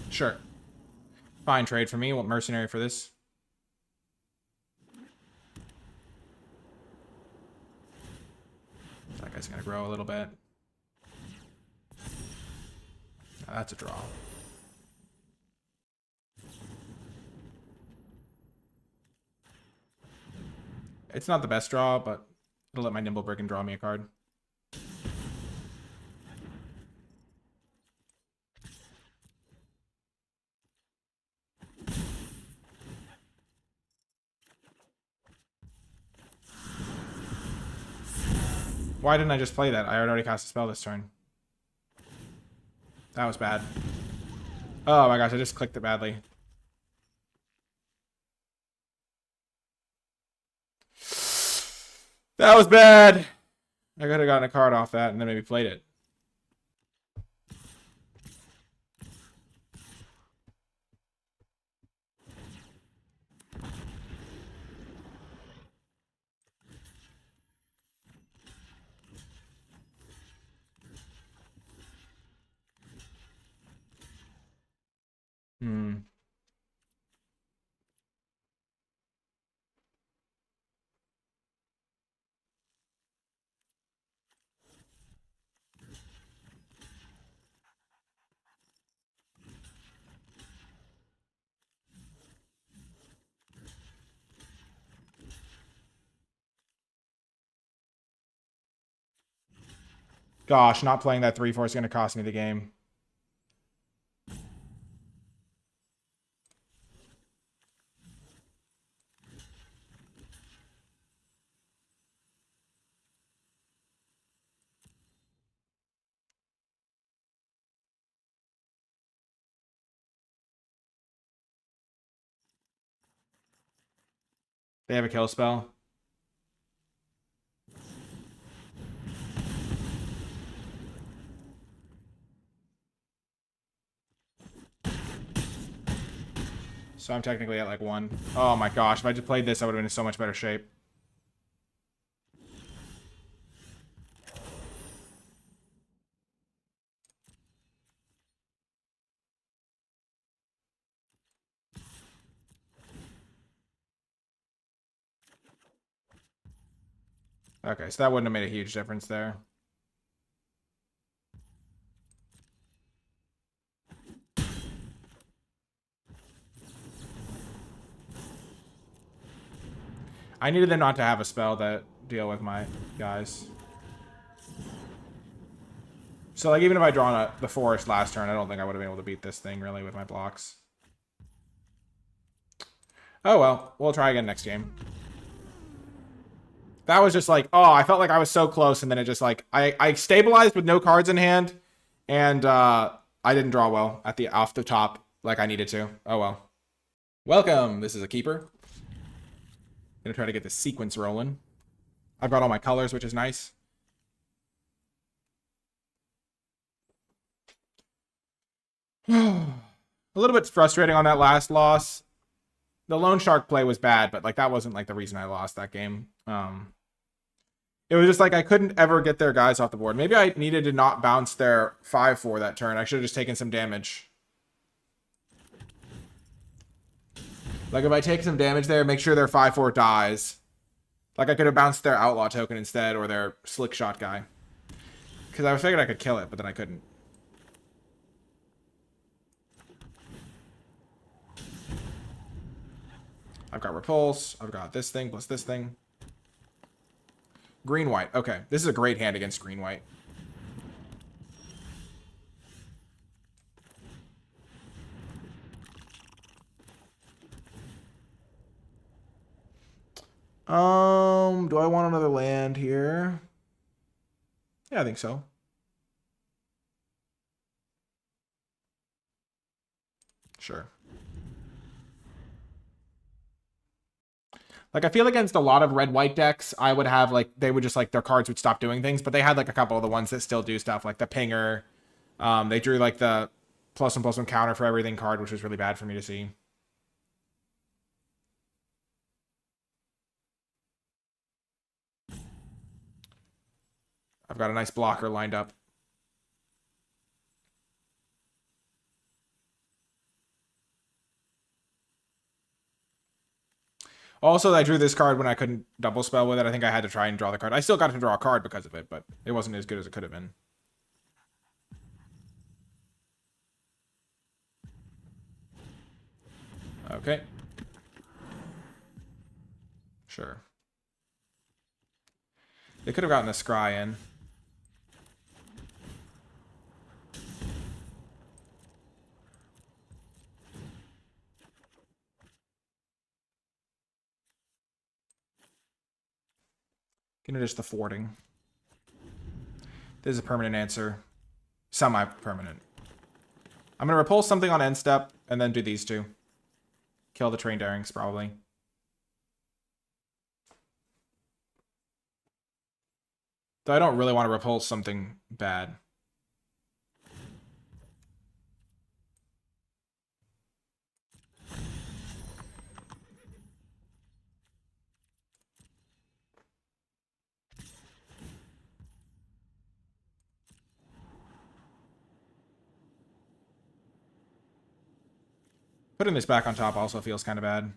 Sure. Fine trade for me. Want Mercenary for this? That guy's going to grow a little bit. Oh, that's a draw. It's not the best draw, but it'll let my Nimble Brigand draw me a card. Why didn't I just play that? I had already cast a spell this turn. That was bad. Oh my gosh, I just clicked it badly. That was bad. I could have gotten a card off that and then maybe played it. Hmm. Gosh, not playing that 3/4 is going to cost me the game. They have a kill spell. So I'm technically at like 1. Oh my gosh, if I just played this, I would have been in so much better shape. Okay, so that wouldn't have made a huge difference there. I needed them not to have a spell that deal with my guys. So, like, even if I drawn the forest last turn, I don't think I would have been able to beat this thing, really, with my blocks. Oh, well. We'll try again next game. That was just like, oh, I felt like I was so close, and then it just, like, I stabilized with no cards in hand, and I didn't draw well at the off the top like I needed to. Oh, well. Welcome. This is a keeper. Gonna try to get this sequence rolling. I brought all my colors, which is nice. A little bit frustrating on that last loss. The loan shark play was bad, but like that wasn't like the reason I lost that game. It was just like I couldn't ever get their guys off the board. Maybe I needed to not bounce their 5-4 that turn. I should have just taken some damage. Like if I take some damage there, make sure their 5-4 dies. Like I could have bounced their outlaw token instead, or their slick shot guy. Because I figured I could kill it, but then I couldn't. I've got repulse. I've got this thing plus this thing. Green-white. Okay. This is a great hand against green-white. Do I want another land here? Yeah, I think so. Sure. Like, I feel against a lot of red-white decks, I would have, like, they would just, like, their cards would stop doing things, but they had, like, a couple of the ones that still do stuff, like the Pinger. They drew, like, the +1/+1 counter for everything card, which was really bad for me to see. I've got a nice blocker lined up. Also, I drew this card when I couldn't double spell with it. I think I had to try and draw the card. I still got to draw a card because of it, but it wasn't as good as it could have been. Okay. Sure. They could have gotten the scry in. Gonna just the thwarting. This is a permanent answer. Semi-permanent. I'm gonna repulse something on end step and then do these two. Kill the trained Darings, probably. Though I don't really want to repulse something bad. Putting this back on top also feels kind of bad.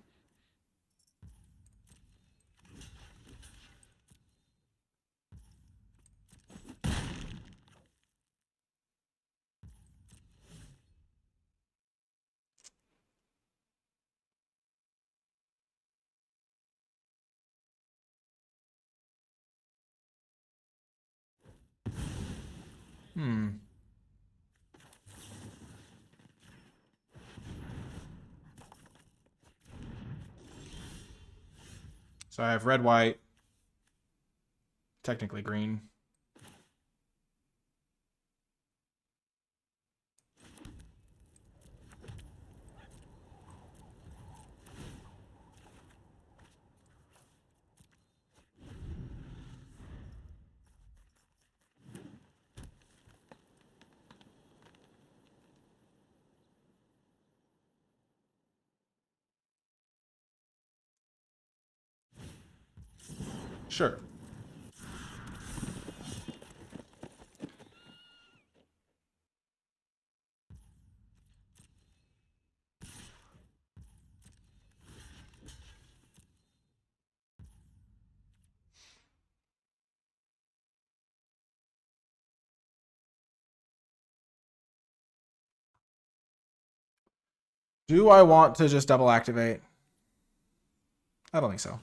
So I have red, white, technically green. Sure. Do I want to just double activate? I don't think so.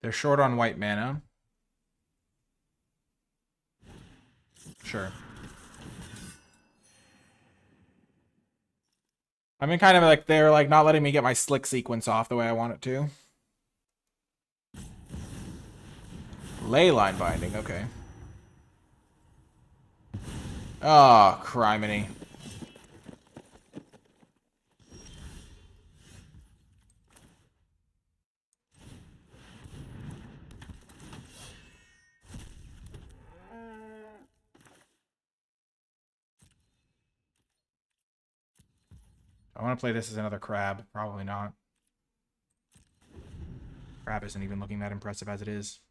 They're short on white mana. Sure. I mean, kind of like they're like not letting me get my slick sequence off the way I want it to. Leyline binding, okay. Oh, criminy. I want to play this as another crab. Probably not. Crab isn't even looking that impressive as it is.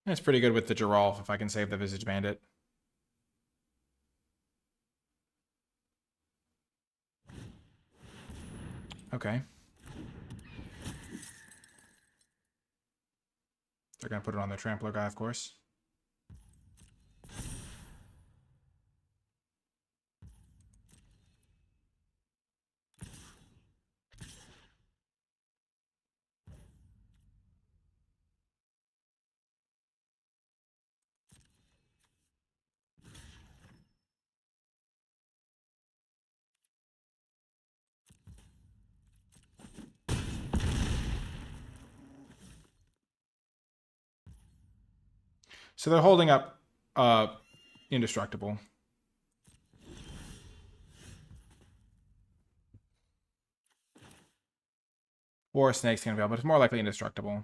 It's pretty good with the Giralf if I can save the Visage Bandit. Okay. They're going to put it on their Trampler guy, of course. So they're holding up Indestructible. Or Snake's going to be able, but it's more likely Indestructible.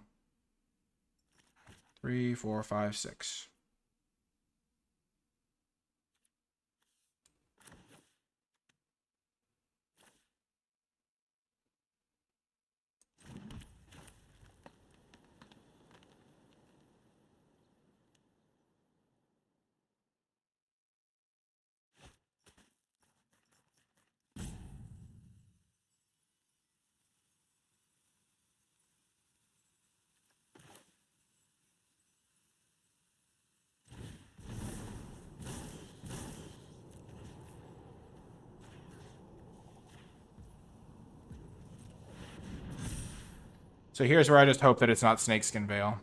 3, 4, 5, 6. So here's where I just hope that it's not Snakeskin Veil.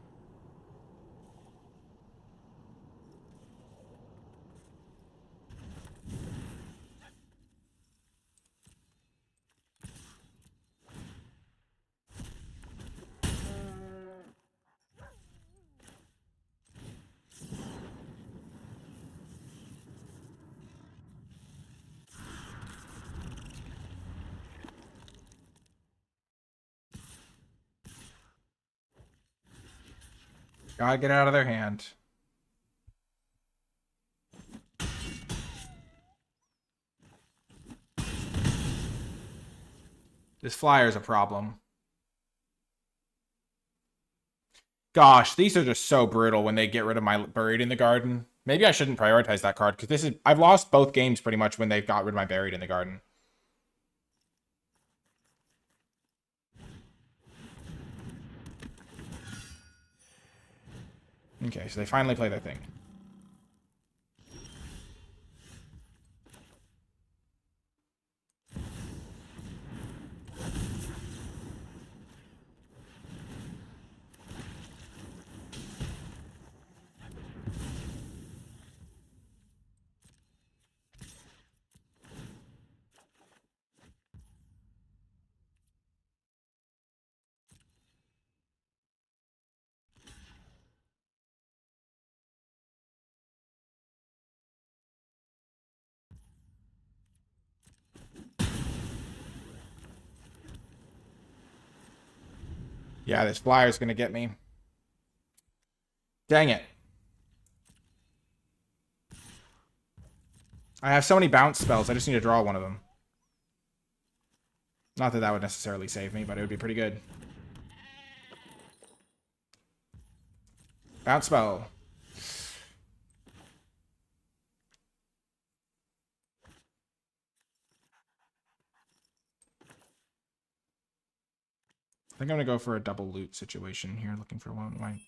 Gotta get it out of their hand. This flyer's a problem. Gosh, these are just so brutal when they get rid of my Buried in the Garden. Maybe I shouldn't prioritize that card, because I've lost both games pretty much when they've got rid of my Buried in the Garden. Okay, so they finally play their thing. Yeah, this flyer's gonna get me. Dang it. I have so many bounce spells, I just need to draw one of them. Not that that would necessarily save me, but it would be pretty good. Bounce spell. I think I'm gonna go for a double loot situation here, looking for one of my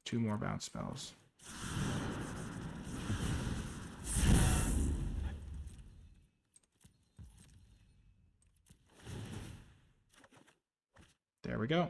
2 more bounce spells. There we go.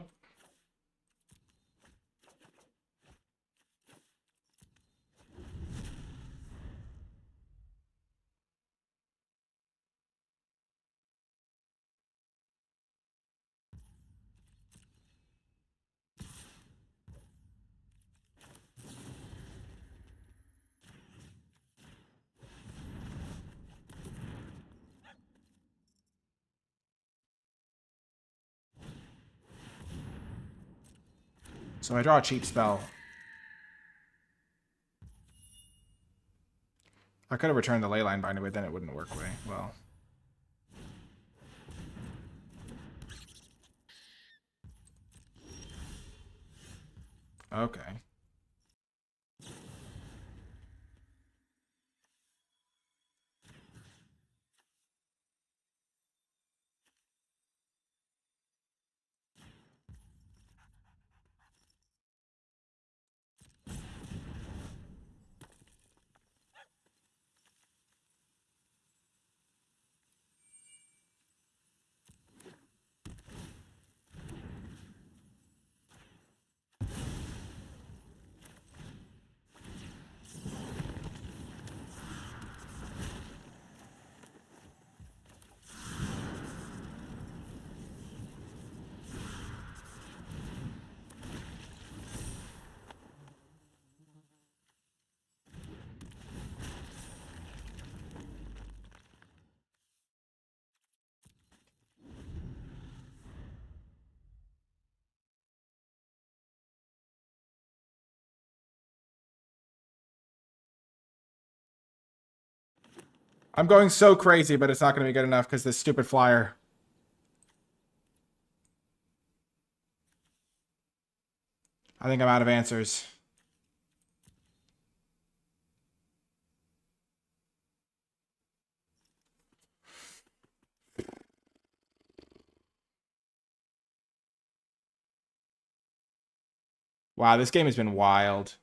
So I draw a cheap spell. I could have returned the Leyline Binder, but then it wouldn't work way well. Okay. I'm going so crazy, but it's not going to be good enough because this stupid flyer. I think I'm out of answers. Wow, this game has been wild.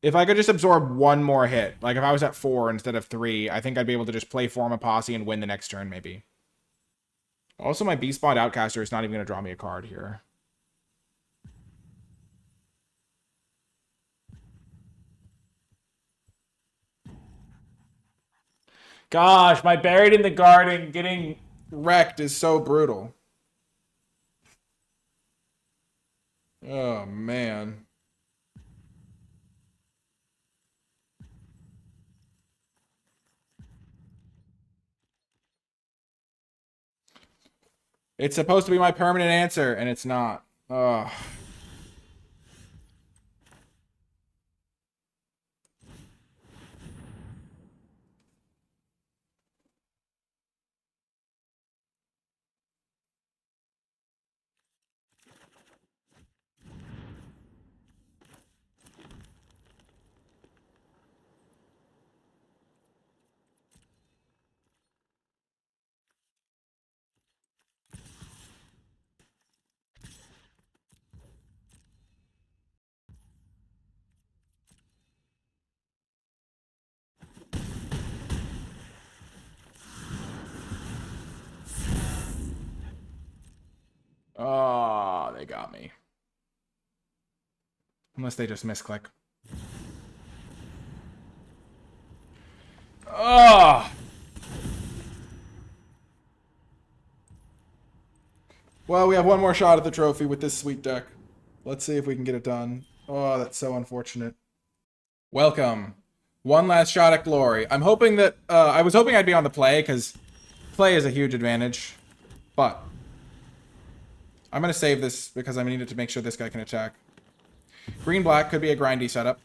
If I could just absorb one more hit, like if I was at 4 instead of 3, I think I'd be able to just play Form a Posse and win the next turn, maybe. Also, my B-Spawned Outcaster is not even going to draw me a card here. Gosh, my Buried in the Garden getting wrecked is so brutal. Oh, man. It's supposed to be my permanent answer, and it's not. Ugh. got me. Unless they just misclick. Oh! Well, we have one more shot at the trophy with this sweet deck. Let's see if we can get it done. Oh, that's so unfortunate. Welcome. One last shot at glory. I'm hoping that... I was hoping I'd be on the play, because play is a huge advantage. But I'm going to save this, because I need it to make sure this guy can attack. Green-black could be a grindy setup.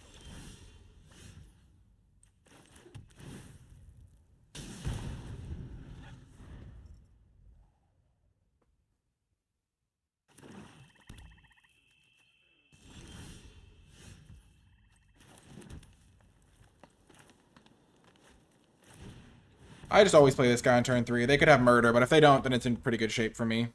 I just always play this guy on turn 3. They could have murder, but if they don't, then it's in pretty good shape for me.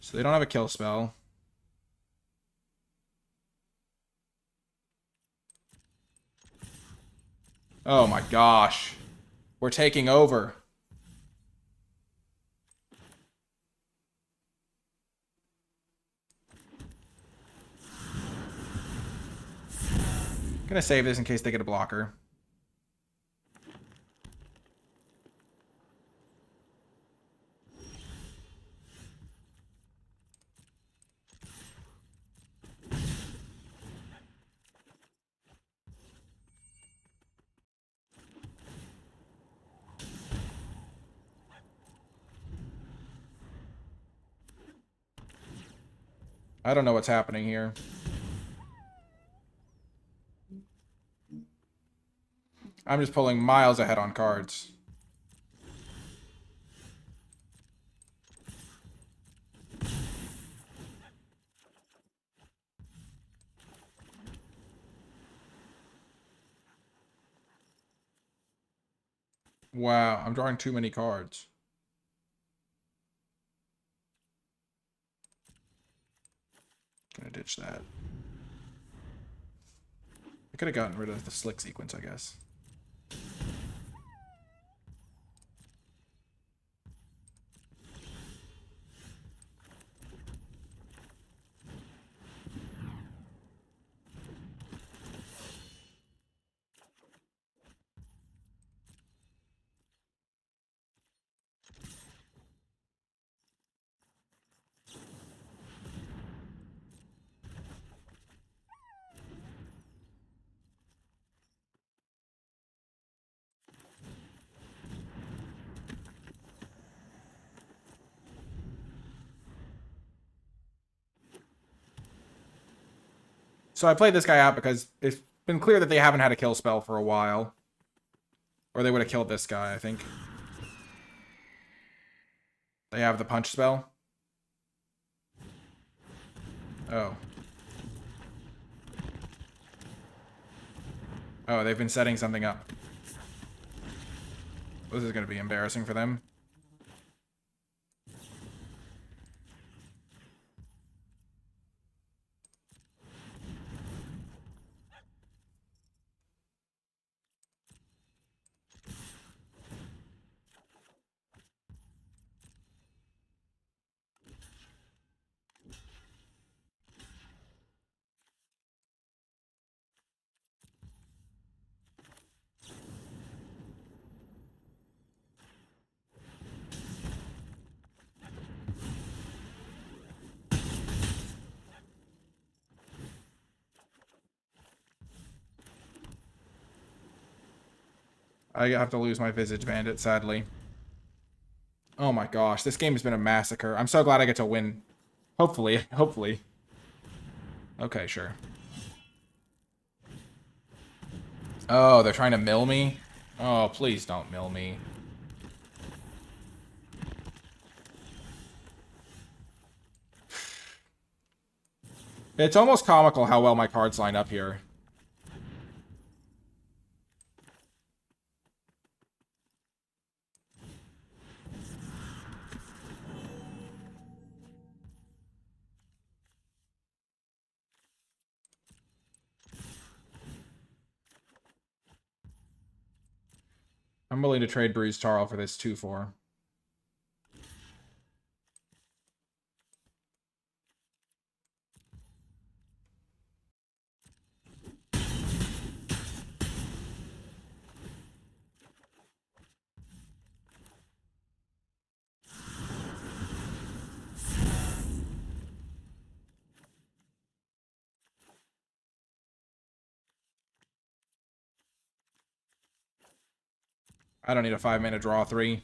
So they don't have a kill spell. Oh my gosh. We're taking over. Gonna save this in case they get a blocker. I don't know what's happening here. I'm just pulling miles ahead on cards. Wow, I'm drawing too many cards. Gonna ditch that. I could have gotten rid of the slick sequence, I guess. So I played this guy out because it's been clear that they haven't had a kill spell for a while. Or they would have killed this guy, I think. They have the punch spell. Oh. Oh, they've been setting something up. This is going to be embarrassing for them. I have to lose my Visage Bandit, sadly. Oh my gosh, this game has been a massacre. I'm so glad I get to win. Hopefully, hopefully. Okay, sure. Oh, they're trying to mill me? Oh, please don't mill me. It's almost comical how well my cards line up here. I'm willing to trade Bruised Tarl for this 2/4. I don't need a 5-mana draw 3.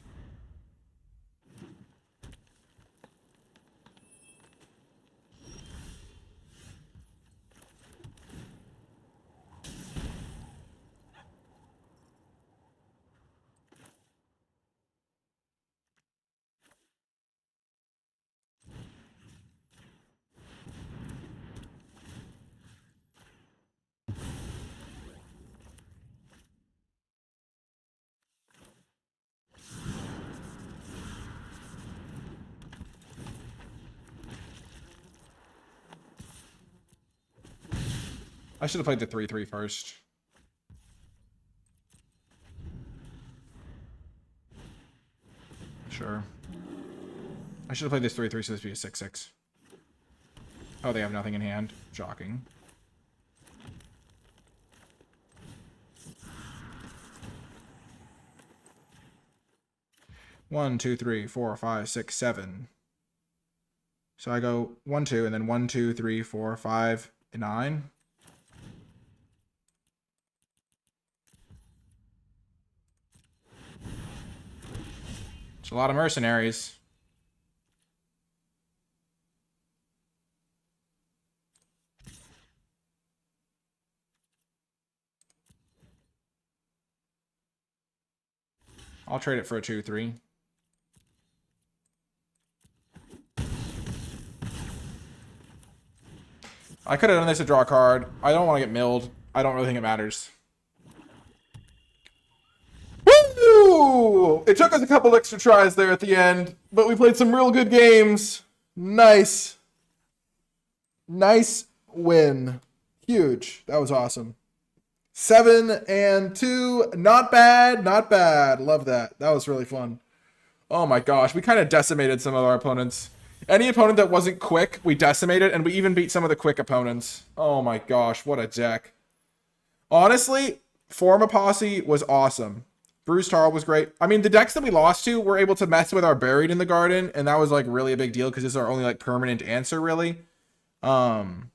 I should have played the 3/3 first. Sure. I should have played this 3/3 so this would be a 6/6. Oh, they have nothing in hand. Shocking. One, two, three, four, five, six, 7. So I go 1, 2, and then 1, 2, 3, 4, 5, 9. It's a lot of mercenaries. I'll trade it for a 2/3. I could have done this to draw a card. I don't want to get milled. I don't really think it matters. Woo! It took us a couple extra tries there at the end, but we played some real good games. Nice. Nice win. Huge. That was awesome. 7-2. Not bad. Not bad. Love that. That was really fun. Oh my gosh. We kind of decimated some of our opponents. Any opponent that wasn't quick, we decimated, and we even beat some of the quick opponents. Oh my gosh, what a deck. Honestly, Forma Posse was awesome. Bruce Tarl was great. I mean, the decks that we lost to were able to mess with our Buried in the Garden, and that was like really a big deal because this is our only like permanent answer, really. And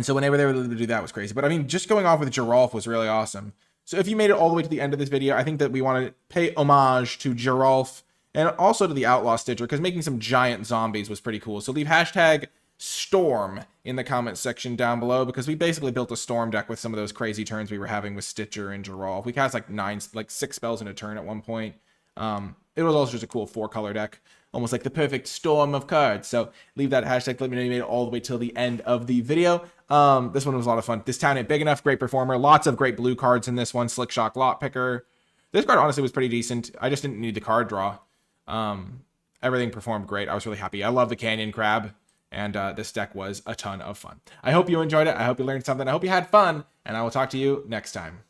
so whenever they were able to do that was crazy. But I mean, just going off with Geralf was really awesome. So if you made it all the way to the end of this video, I think that we want to pay homage to Geralf and also to the Outlaw Stitcher, because making some giant zombies was pretty cool. So leave hashtag Storm in the comment section down below, because we basically built a Storm deck with some of those crazy turns we were having with Stitcher and Geralf. We cast like 6 spells in a turn at one point. It was also just a cool 4-color deck, almost like the perfect storm of cards. So leave that hashtag. Let me know you made it all the way till the end of the video. This one was a lot of fun. This town ain't big enough. Great performer. Lots of great blue cards in this one. Slick Shock, Lot Picker. This card honestly was pretty decent. I just didn't need the card draw. Everything performed great. I was really happy. I love the Canyon Crab, and this deck was a ton of fun. I hope you enjoyed it. I hope you learned something. I hope you had fun, and I will talk to you next time.